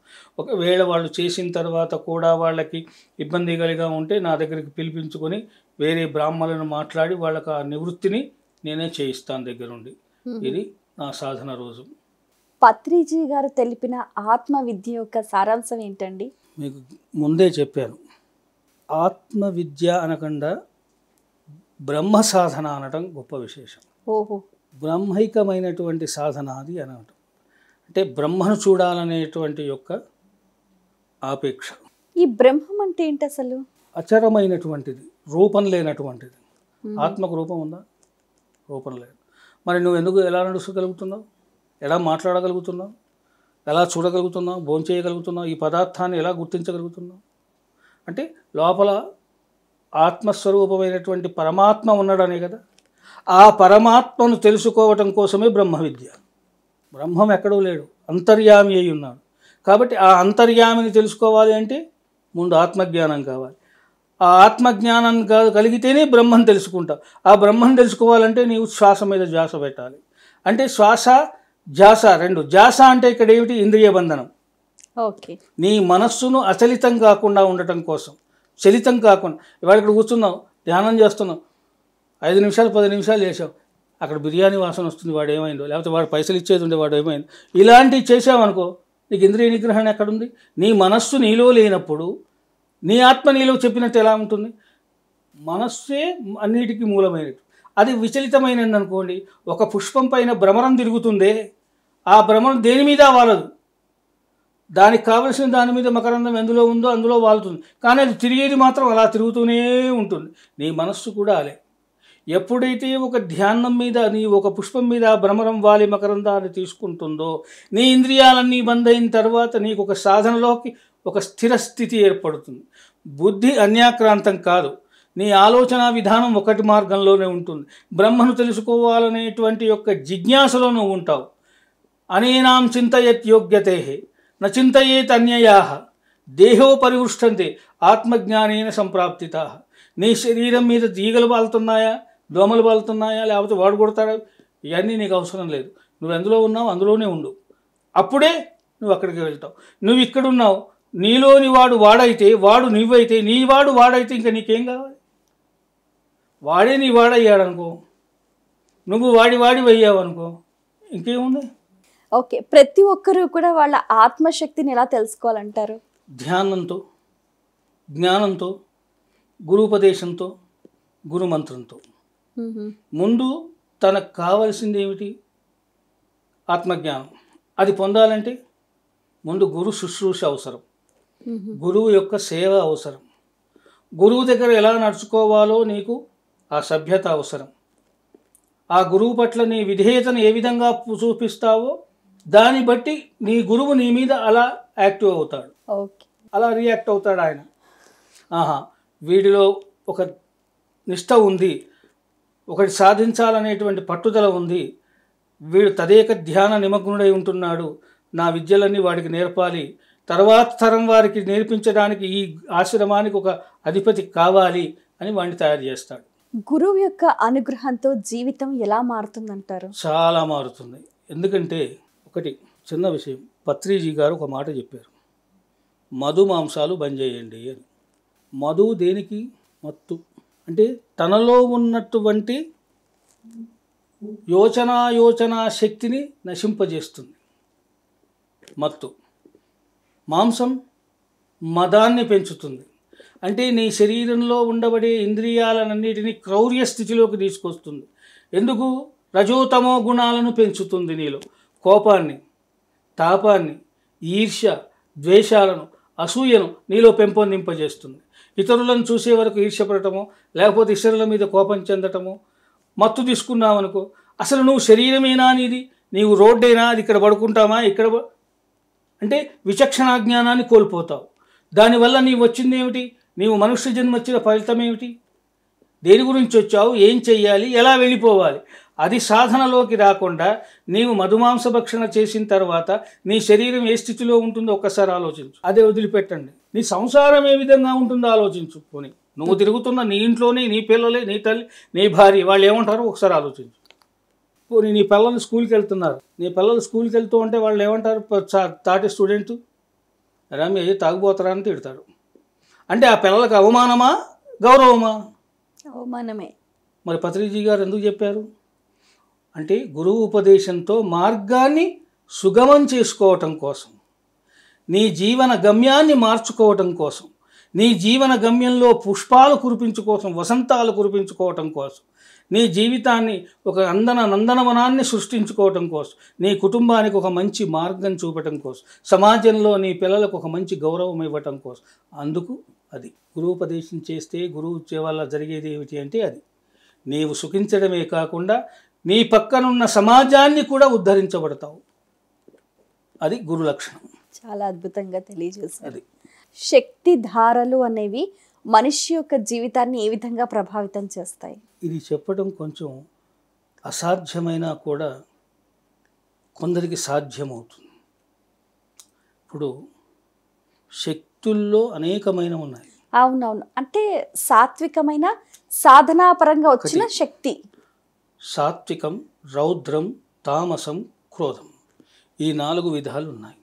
ఒకవేళ వాళ్ళు చేసిన తర్వాత కూడా వాళ్ళకి ఇబ్బంది కలిగా ఉంటే నా దగ్గరికి పిలిపించుకొని వేరే బ్రాహ్మణులను మాట్లాడి వాళ్ళకి ఆ నివృత్తిని నేనే చేయిస్తాను దగ్గరుండి. ఇది నా సాధన రోజు. పత్రిజీ గారు తెలిపిన ఆత్మ విద్య యొక్క సారాంశం ఏంటండి? మీకు ముందే చెప్పాను, ఆత్మ విద్య అనకుండా బ్రహ్మ సాధన అనటం గొప్ప విశేషం. ఓహో, బ్రహ్మైకమైనటువంటి సాధన అది అనటం అంటే బ్రహ్మను చూడాలనేటువంటి యొక్క ఆపేక్ష. ఈ బ్రహ్మం అంటే ఏంటి అసలు? అచరమైనటువంటిది, రూపం లేనటువంటిది. ఆత్మకు రూపం ఉందా? రూపం లేదు. మరి నువ్వు ఎందుకు ఎలా నడుచుకోగలుగుతున్నావు, ఎలా మాట్లాడగలుగుతున్నావు, ఎలా చూడగలుగుతున్నావు, భోంచేయగలుగుతున్నావు, ఈ పదార్థాన్ని ఎలా గుర్తించగలుగుతున్నావు? అంటే లోపల ఆత్మస్వరూపమైనటువంటి పరమాత్మ ఉన్నాడనే కదా. ఆ పరమాత్మను తెలుసుకోవటం కోసమే బ్రహ్మ విద్య. బ్రహ్మం ఎక్కడో లేడు, అంతర్యామి అయి ఉన్నాడు. కాబట్టి ఆ అంతర్యామిని తెలుసుకోవాలి అంటే ముందు ఆత్మజ్ఞానం కావాలి. ఆ ఆత్మజ్ఞానం కలిగితేనే బ్రహ్మం తెలుసుకుంటావు. ఆ బ్రహ్మం తెలుసుకోవాలంటే నీవు శ్వాస మీద ధ్యాస పెట్టాలి. అంటే శ్వాస ధ్యాస రెండు. ధ్యాస అంటే ఇక్కడ ఏమిటి? ఇంద్రియ బంధనం. ఓకే. నీ మనస్సును అచలితం కాకుండా ఉండటం కోసం, చలితం కాకుండా. ఇవాళ ఇక్కడ కూర్చున్నావు, ధ్యానం చేస్తున్నావు, 5 నిమిషాలు 10 నిమిషాలు చేసావు, అక్కడ బిర్యానీ వాసన వస్తుంది, వాడు ఏమైందో, లేకపోతే వాడు పైసలు ఇచ్చేది ఉండే వాడు ఏమైందో, ఇలాంటివి చేసావనుకో నీకు ఇంద్రియ నిగ్రహణ ఎక్కడుంది? నీ మనస్సు నీలో లేనప్పుడు నీ ఆత్మ నీలో చెప్పినట్టు ఎలా ఉంటుంది? మనస్సే అన్నిటికీ మూలమైనది. అది విచలితమైనది అనుకోండి, ఒక పుష్పం పైన భ్రమరం తిరుగుతుందే, ఆ భ్రమరం దేని మీద వాలదు. దానికి కావలసిన దాని మీద మకరందం ఎందులో ఉందో అందులో వాలుతుంది, కానీ అది తిరిగేది మాత్రం అలా తిరుగుతూనే ఉంటుంది. నీ మనస్సు కూడా అలే. ఎప్పుడైతే ఒక ధ్యానం మీద నీ ఒక పుష్పం మీద భ్రమరం వాలి మకరందాన్ని తీసుకుంటుందో, నీ ఇంద్రియాలన్నీ బంద్ అయిన తర్వాత నీకు ఒక సాధనలోకి ఒక స్థిర స్థితి ఏర్పడుతుంది. బుద్ధి అన్యాక్రాంతం కాదు, నీ ఆలోచన విధానం ఒకటి మార్గంలోనే ఉంటుంది. బ్రహ్మను తెలుసుకోవాలనేటువంటి యొక్క జిజ్ఞాసలో నువ్వు ఉంటావు. అనేనాం చింతయత్ యోగ్యతే న చింతయేత్ అన్యయా దేహో పరివృష్టంతే ఆత్మజ్ఞానేన సంప్రాప్తితా. నీ శరీరం మీద తీగలు వాళ్తున్నాయా, దోమలు వాళ్తున్నాయా, లేకపోతే వాడు కొడతాడా, ఇవన్నీ నీకు అవసరం లేదు. నువ్వు ఎందులో ఉన్నావు అందులోనే ఉండు, అప్పుడే నువ్వు అక్కడికి వెళ్తావు. నువ్వు ఇక్కడున్నావు, నీలోని వాడు వాడైతే, వాడు నువ్వైతే, నీ వాడు వాడైతే ఇంకా నీకేం కావాలి? వాడే నీ వాడయ్యాడనుకో, నువ్వు వాడి అయ్యావనుకో, ఇంకేముంది? ఓకే. ప్రతి ఒక్కరూ కూడా వాళ్ళ ఆత్మశక్తిని ఎలా తెలుసుకోవాలంటారు? ధ్యానంతో, జ్ఞానంతో, గురుపదేశంతో, గురుమంత్రంతో. ముందు తనకు కావలసింది ఏమిటి? ఆత్మజ్ఞానం. అది పొందాలంటే ముందు గురు శుశ్రూష అవసరం, గురువు యొక్క సేవ అవసరం, గురువు దగ్గర ఎలా నడుచుకోవాలో నీకు ఆ సభ్యత అవసరం. ఆ గురువు పట్ల నీ విధేయతను ఏ విధంగా చూపిస్తావో దాన్ని బట్టి నీ గురువు నీ మీద అలా యాక్టివ్ అవుతాడు, అలా రియాక్ట్ అవుతాడు ఆయన. వీడిలో ఒక నిష్ఠ ఉంది, ఒకటి సాధించాలనేటువంటి పట్టుదల ఉంది, వీడు తదేక ధ్యాన నిమగ్నుడై ఉంటున్నాడు, నా విద్యలన్నీ వాడికి నేర్పాలి, తర్వాత తరం వారికి నేర్పించడానికి ఈ ఆశ్రమానికి ఒక అధిపతి కావాలి అని వాడిని తయారు చేస్తాడు. గురువు యొక్క అనుగ్రహంతో జీవితం ఎలా మారుతుందంటారు? చాలా మారుతుంది. ఎందుకంటే ఒకటి చిన్న విషయం, పత్రిజీ గారు ఒక మాట చెప్పారు, మధు మాంసాలు బంద్ చేయండి అని. మధు దేనికి? మత్తు. అంటే తనలో ఉన్నటువంటి యోచనా శక్తిని నశింపజేస్తుంది మత్తు. మాంసం మదాన్ని పెంచుతుంది. అంటే నీ శరీరంలో ఉండబడే ఇంద్రియాలన్నిటినీ క్రౌర్య స్థితిలోకి తీసుకొస్తుంది. ఎందుకు? రజోతమో గుణాలను పెంచుతుంది. నీలో కోపాన్ని, తాపాన్ని, ఈర్ష్య, ద్వేషాలను, అసూయను నీలో పెంపొందింపజేస్తుంది. ఇతరులను చూసే వరకు ఈర్ష్యపడటమో, లేకపోతే ఇతరుల మీద కోపం చెందటమో. మత్తు తీసుకున్నావనుకో, అసలు నువ్వు శరీరమేనా నీది, నీవు రోడ్డేనా, అది ఇక్కడ పడుకుంటామా, ఇక్కడ అంటే విచక్షణా దేని గురించి వచ్చావు, ఏం చెయ్యాలి, ఎలా వెళ్ళిపోవాలి, అది సాధనలోకి రాకుండా నీవు మధుమాంస భక్షణ చేసిన తర్వాత నీ శరీరం ఏ స్థితిలో ఉంటుందో ఒక్కసారి ఆలోచించు. అదే వదిలిపెట్టండి. నీ సంసారం ఏ విధంగా ఉంటుందో ఆలోచించు. పోనీ నువ్వు తిరుగుతున్న నీ ఇంట్లోనే నీ పిల్లలే, నీ తల్లి, నీ భార్య, వాళ్ళు ఏమంటారో ఒకసారి ఆలోచించు. పోనీ నీ పిల్లలు స్కూల్కి వెళ్తున్నారు, నీ పిల్లలు స్కూల్కి వెళ్తూ ఉంటే వాళ్ళు ఏమంటారు? తాటి స్టూడెంట్ రమ్య తాగుపోతారా అని తిడతారు. అంటే ఆ పిల్లలకు అవమానమా గౌరవమా? అవమానమే. మరి పత్రిజీ గారు ఎందుకు చెప్పారు అంటే గురువు ఉపదేశంతో మార్గాన్ని సుగమం చేసుకోవటం కోసం, నీ జీవన గమ్యాన్ని మార్చుకోవటం కోసం, నీ జీవన గమ్యంలో పుష్పాలు కురిపించుకోవటం, వసంతాలు కురిపించుకోవటం కోసం, నీ జీవితాన్ని ఒక నందనవనాన్ని సృష్టించుకోవటం కోసం, నీ కుటుంబానికి ఒక మంచి మార్గం చూపటం కోసం, సమాజంలో నీ పిల్లలకు ఒక మంచి గౌరవం ఇవ్వటం కోసం. అందుకు అది గురువుపదేశం చేస్తే గురువు వల్ల జరిగేది ఏమిటి అంటే అది నీవు సుఖించడమే కాకుండా నీ పక్కనున్న సమాజాన్ని కూడా ఉద్ధరించబడతావు. అది గురు లక్షణం. చాలా అద్భుతంగా తెలియజేశారు. అది శక్తి ధారలు అనేవి మనిషి యొక్క జీవితాన్ని ఏ విధంగా ప్రభావితం చేస్తాయి? ఇది చెప్పడం కొంచెం అసాధ్యమైనా కూడా కొందరికి సాధ్యమవుతుంది. ఇప్పుడు శక్తుల్లో అనేకమైన ఉన్నాయి. అవునవును, అంటే సాత్వికమైన సాధనాపరంగా వచ్చిన శక్తి. సాత్వికం, రౌద్రం, తామసం, క్రోధం, ఈ 4 విధాలు ఉన్నాయి.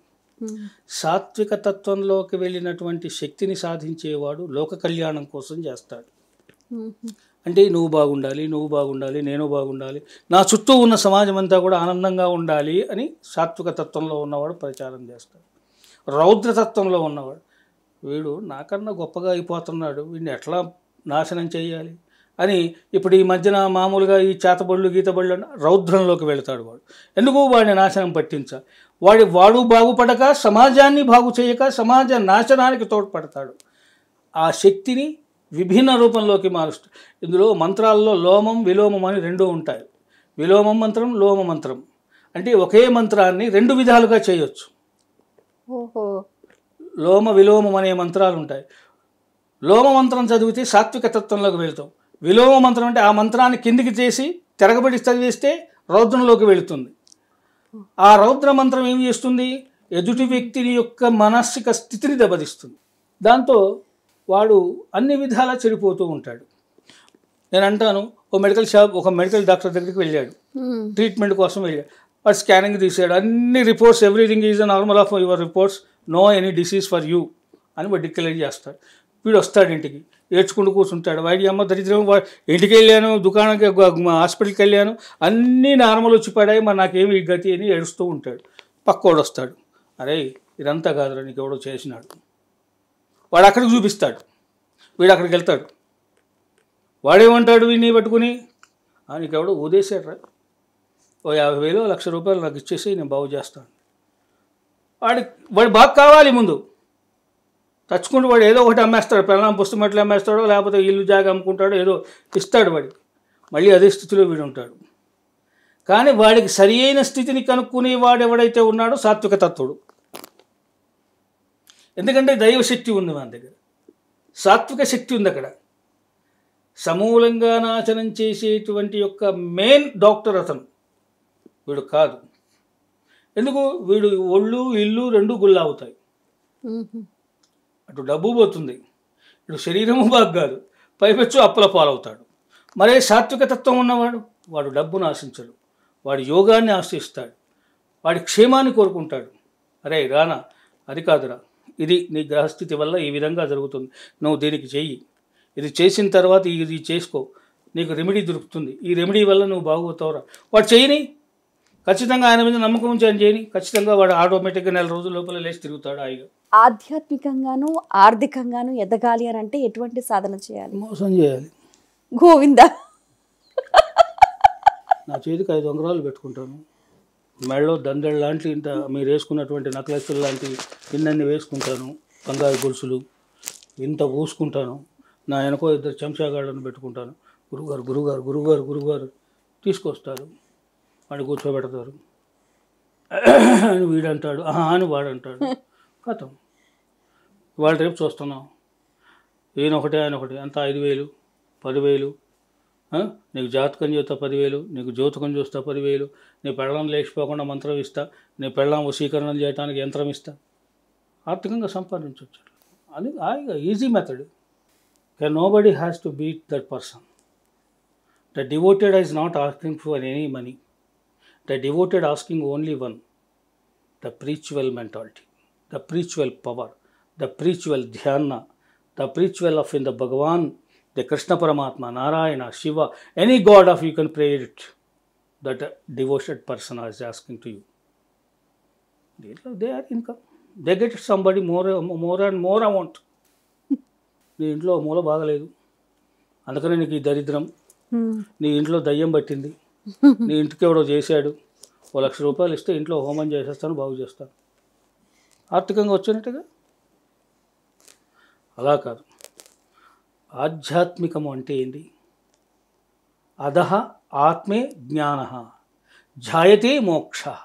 సాత్విక తత్వంలోకి వెళ్ళినటువంటి శక్తిని సాధించేవాడు లోక కళ్యాణం కోసం చేస్తాడు. అంటే నువ్వు బాగుండాలి, నువ్వు బాగుండాలి, నేను బాగుండాలి, నా చుట్టూ ఉన్న సమాజం అంతా కూడా ఆనందంగా ఉండాలి అని సాత్విక తత్వంలో ఉన్నవాడు ప్రచారం చేస్తాడు. రౌద్రతత్వంలో ఉన్నవాడు వీడు నాకన్నా గొప్పగా అయిపోతున్నాడు, వీడిని ఎట్లా నాశనం చేయాలి అని ఇప్పుడు ఈ మధ్యన మామూలుగా ఈ చేతబళ్ళు గీతబళ్ళు రౌద్రంలోకి వెళతాడు. వాడు ఎందుకు వాడిని నాశనం పట్టించాలి, వాడు బాగుపడక సమాజాన్ని బాగు చేయక సమాజ నాశనానికి తోడ్పడతాడు. ఆ శక్తిని విభిన్న రూపంలోకి మారుస్తాడు. ఇందులో మంత్రాల్లో లోమం విలోమం అని 2 ఉంటాయి. విలోమం మంత్రం, లోమ మంత్రం అంటే ఒకే మంత్రాన్ని 2 విధాలుగా చేయొచ్చు. ఓహో. లోమ విలోమం అనే మంత్రాలు ఉంటాయి. లోమ మంత్రం చదివితే సాత్విక తత్వంలోకి వెళ్తాం. విలోమ మంత్రం అంటే ఆ మంత్రాన్ని కిందికి చేసి తిరగబడి చదివేస్తే రౌద్రంలోకి వెళుతుంది. ఆ రౌద్ర మంత్రం ఏం చేస్తుంది? ఎదుటి వ్యక్తిని యొక్క మానసిక స్థితిని దెబ్బతీస్తుంది. దాంతో వాడు అన్ని విధాలా చెడిపోతూ ఉంటాడు. నేను అంటాను, ఒక మెడికల్ డాక్టర్ దగ్గరికి వెళ్ళాడు, ట్రీట్మెంట్ కోసం వెళ్ళాడు. వాడు స్కానింగ్ తీసాడు, అన్ని reports, everything is normal of your reports, no any disease for you అని వాడు డిక్లేర్ చేస్తాడు. వీడు వస్తాడు ఇంటికి, ఏడ్చుకుంటూ కూర్చుంటాడు. వాడి అమ్మ దరిద్రం, ఇంటికి వెళ్ళాను, దుకాణానికి, హాస్పిటల్కి వెళ్ళాను, అన్నీ నార్మల్ వచ్చి పడాయి, మరి నాకేమి గతి అని ఏడుస్తూ ఉంటాడు. పక్కోడు వస్తాడు, అరే ఇదంతా కాదురా, నీకు ఎవడో చేసినాడు. వాడు అక్కడికి చూపిస్తాడు, వీడు అక్కడికి వెళ్తాడు. వాడేమంటాడు వీడిని పట్టుకుని, నీకెవడో ఊదేశాడు రా, ఓ 50,000 1,00,000 నాకు ఇచ్చేసి నేను బాగు చేస్తాను. వాడు బాగా కావాలి ముందు తచ్చుకుంటూ వాడు ఏదో ఒకటి అమ్మేస్తాడు, పెళ్ళాం పుస్తమట్లు అమ్మేస్తాడో లేకపోతే ఇల్లు జాగా అమ్ముకుంటాడో ఏదో ఇస్తాడు వాడికి. మళ్ళీ అదే స్థితిలో వీడు ఉంటాడు. కానీ వాడికి సరి అయిన స్థితిని కనుక్కునే వాడు ఎవడైతే ఉన్నాడో సాత్విక తత్వుడు. ఎందుకంటే దైవశక్తి ఉంది మన దగ్గర, సాత్విక శక్తి ఉంది అక్కడ. సమూలంగా నాశనం చేసేటువంటి యొక్క మెయిన్ డాక్టర్ అతను, వీడు కాదు. ఎందుకు? వీడు ఒళ్ళు ఇల్లు 2 గుల్లా అవుతాయి. అటు డబ్బు పోతుంది, ఇటు శరీరము బాగు కాదు, పైపెచ్చు అప్పుల పాలవుతాడు. మరే సాత్విక తత్వం ఉన్నవాడు వాడు డబ్బును ఆశించడు, వాడి యోగాన్ని ఆశిస్తాడు, వాడి క్షేమాన్ని కోరుకుంటాడు. అరే రానా, అది కాదురా, ఇది నీ గ్రహస్థితి వల్ల ఈ విధంగా జరుగుతుంది, నువ్వు దీనికి చెయ్యి, ఇది చేసిన తర్వాత ఇది చేసుకో, నీకు రెమెడీ దొరుకుతుంది, ఈ రెమెడీ వల్ల నువ్వు బాగుపోతావురా. వాడు చేయని, ఖచ్చితంగా ఆయన మీద నమ్మకం ఉంచి ఆయన చేయని, ఖచ్చితంగా వాడు ఆటోమేటిక్గా 4 రోజుల లోపల లేచి తిరుగుతాడు హాయిగా. ఆధ్యాత్మికంగాను ఆర్థికంగాను ఎదగాలి అని అంటే ఎటువంటి సాధన చేయాలి? మోసం చేయాలి. గోవిందా, నా చేతికి 5 ఉంగరాలు పెట్టుకుంటాను, మెడలో దండలు లాంటి ఇంత మీరు వేసుకున్నటువంటి నక్లెస్సులు లాంటి ఇన్నన్ని వేసుకుంటాను, బంగారు గొలుసులు ఇంత పూసుకుంటాను, నా వెనకో 2 చెంచాగాళ్ళను పెట్టుకుంటాను. గురుగారు గురుగారు గురుగారు గురుగారు తీసుకొస్తారు, వాడు కూర్చోబెడతారు అని వీడంటాడు, అని వాడంటాడు. కథం వాళ్ళు రేపు చూస్తున్నాం, ఈయన ఒకటి ఆయన ఒకటి, అంతా 5,000 10,000 నీకు జాతకం చూస్తా 10,000, నీకు జ్యోతకం చూస్తా 10,000, నీ పెళ్ళం లేచిపోకుండా మంత్రం ఇస్తా, నీ పెళ్ళం వశీకరణం చేయడానికి యంత్రం ఇస్తా. ఆర్థికంగా సంపాదించవచ్చు. అది easy method. Nobody has to beat that person. The devoted is not asking for any money. The devoted asking only one, the spiritual mentality, the spiritual power, the spiritual dhyana, the spiritual of in the Bhagavan, the Krishna Paramatma, Narayana, Shiva, any god of you can pray it. That devoted person is asking to you. They are income. They get somebody more and more amount. నీ ఇంట్లో మూల బాగలేదు, అందుకనే నీకు ఈ దరిద్రం, నీ ఇంట్లో దయ్యం పట్టింది, నీ ఇంటికి ఎవడో చేశాడు, ₹1,00,000 ఇస్తే ఇంట్లో హోమం చేసేస్తాను, బాగు చేస్తాను. ఆర్థికంగా వచ్చినట్టుగా. అలా కాదు. ఆధ్యాత్మికము అంటే ఏంటి? అధః ఆత్మే జ్ఞానః జాయతే మోక్షః.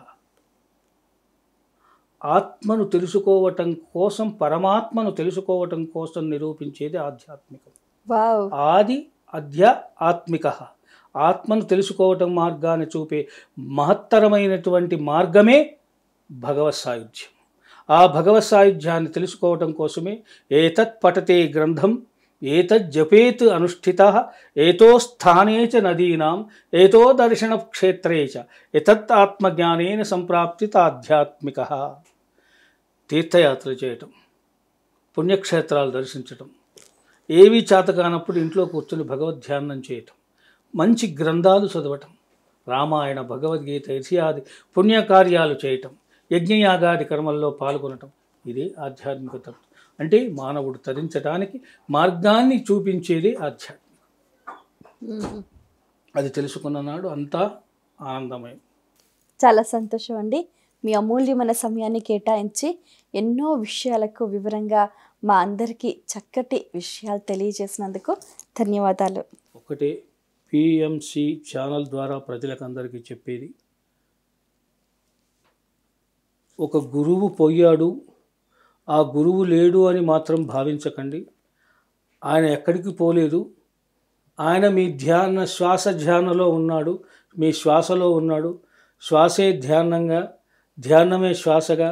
ఆత్మను తెలుసుకోవటం కోసం, పరమాత్మను తెలుసుకోవటం కోసం నిరూపించేది ఆధ్యాత్మికం. ఆది ఆత్మికః. ఆత్మను తెలుసుకోవటం మార్గాన్ని చూపే మహత్తరమైనటువంటి మార్గమే భగవత్ సాయుధ్యం. ఆ భగవత్ సాయుధ్యాన్ని తెలుసుకోవటం కోసమే ఏతత్ పఠతే గ్రంథం, ఏతత్ జపేత్ అనుష్ఠితః, ఏతో స్థానే చ నదీనాం, ఏతో దర్శన క్షేత్రే చ ఏతత్ ఆత్మజ్ఞానేన సంప్రాప్తిత ఆధ్యాత్మికః. తీర్థయాత్ర చేయటం, పుణ్యక్షేత్రాలు దర్శించటం, ఏవి చేతకానప్పుడు ఇంట్లో కూర్చొని భగవద్ధ్యానం చేయటం, మంచి గ్రంథాలు చదవటం, రామాయణ, భగవద్గీత ఇత్యాది పుణ్యకార్యాలు చేయటం, యజ్ఞయాగాది కర్మల్లో పాల్గొనటం, ఇదే ఆధ్యాత్మికత. అంటే మానవుడు తరించడానికి మార్గాన్ని చూపించేది ఆధ్యాత్మికం. అది తెలుసుకున్న నాడు అంతా ఆనందమయం. చాలా సంతోషం అండి. మీ అమూల్యమైన సమయాన్ని కేటాయించి ఎన్నో విషయాలకు వివరంగా మా అందరికీ చక్కటి విషయాలు తెలియజేసినందుకు ధన్యవాదాలు. ఒకటే పిఎంసి ఛానల్ ద్వారా ప్రజలకు అందరికీ చెప్పేది, ఒక గురువు పోయాడు, ఆ గురువు లేడు అని మాత్రం భావించకండి. ఆయన ఎక్కడికి పోలేదు. ఆయన మీ శ్వాస ధ్యానంలో ఉన్నాడు, మీ శ్వాసలో ఉన్నాడు. శ్వాసే ధ్యానంగా, ధ్యానమే శ్వాసగా,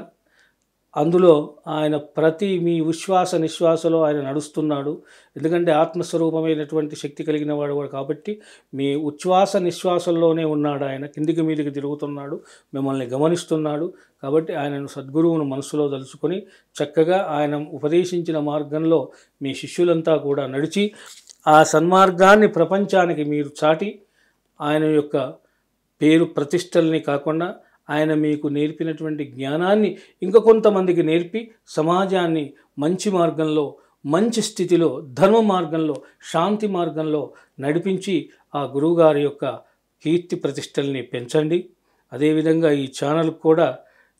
అందులో ఆయన ప్రతి మీ ఉచ్ఛ్వాస నిశ్వాసలో ఆయన నడుస్తున్నాడు. ఎందుకంటే ఆత్మస్వరూపమైనటువంటి శక్తి కలిగిన వాడు కాబట్టి మీ ఉచ్ఛ్వాస నిశ్వాసంలోనే ఉన్నాడు. ఆయన కిందికి మీదికి తిరుగుతున్నాడు, మిమ్మల్ని గమనిస్తున్నాడు. కాబట్టి ఆయనను సద్గురువును మనసులో తలుచుకొని చక్కగా ఆయన ఉపదేశించిన మార్గంలో మీ శిష్యులంతా కూడా నడిచి ఆ సన్మార్గాన్ని ప్రపంచానికి మీరు చాటి ఆయన యొక్క పేరు ప్రతిష్టల్ని కాకుండా ఆయన మీకు నేర్పినటువంటి జ్ఞానాన్ని ఇంకా కొంతమందికి నేర్పి సమాజాన్ని మంచి మార్గంలో, మంచి స్థితిలో, ధర్మ మార్గంలో, శాంతి మార్గంలో నడిపించి ఆ గురువుగారి యొక్క కీర్తి ప్రతిష్టల్ని పెంచండి. అదేవిధంగా ఈ ఛానల్ కూడా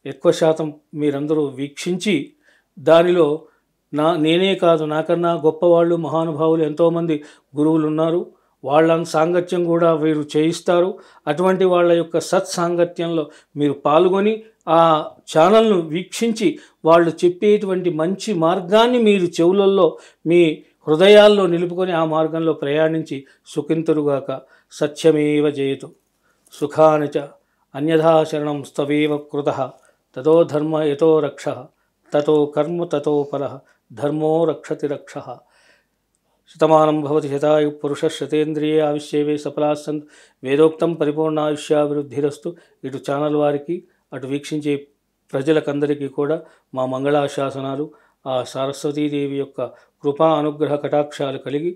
ఎక్కువ శాతం మీరందరూ వీక్షించి దానిలో నేనే కాదు, నాకన్నా గొప్పవాళ్ళు, మహానుభావులు ఎంతోమంది గురువులు ఉన్నారు. వాళ్ళ సాంగత్యం కూడా వీరు చేయిస్తారు. అటువంటి వాళ్ళ యొక్క సత్సాంగత్యంలో మీరు పాల్గొని ఆ ఛానల్ను వీక్షించి వాళ్ళు చెప్పేటువంటి మంచి మార్గాన్ని మీరు చెవులలో, మీ హృదయాల్లో నిలుపుకొని ఆ మార్గంలో ప్రయాణించి సుఖింతురుగాక. సత్యమేవ జయతు సుఖాని చ అన్యథా శరణం స్తవేవ కృతః. తతో ధర్మ యతో రక్షః, తతో కర్మ తతో పరః, ధర్మో రక్షతి రక్షః. శతమానం భవతి శతాయు పురుష శతేంద్రియ ఆవిష్యేవే సఫలాస్సంతు. వేదోక్తం పరిపూర్ణాయుష్యాభివృద్ధిరస్తు. ఇటు ఛానల్ వారికి, అటు వీక్షించే ప్రజలకందరికీ కూడా మా మంగళాశాసనాలు. ఆ సరస్వతీదేవి యొక్క కృపా అనుగ్రహ కటాక్షాలు కలిగి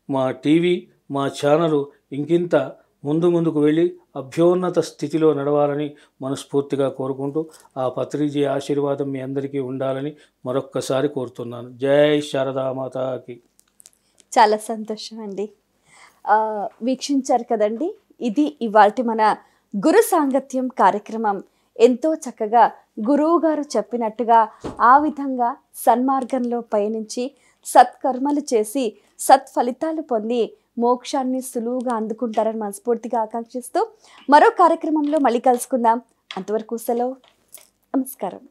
మా టీవీ, మా ఛానలు ఇంకింత ముందుకు వెళ్ళి అభ్యోన్నత స్థితిలో నడవాలని మనస్ఫూర్తిగా కోరుకుంటూ ఆ పత్రిజీ ఆశీర్వాదం మీ అందరికీ ఉండాలని మరొక్కసారి కోరుతున్నాను. జై శారదామాతాకి. చాలా సంతోషం అండి. వీక్షించారు కదండి, ఇది ఇవాల్టి మన గురు సాంగత్యం కార్యక్రమం. ఎంతో చక్కగా గురువు గారు చెప్పినట్టుగా ఆ విధంగా సన్మార్గంలో పయనించి సత్కర్మలు చేసి సత్ఫలితాలు పొంది మోక్షాన్ని సులువుగా అందుకుంటారని మనస్ఫూర్తిగా ఆకాంక్షిస్తూ మరో కార్యక్రమంలో మళ్ళీ కలుసుకుందాం. అంతవరకు సెలవు. నమస్కారం.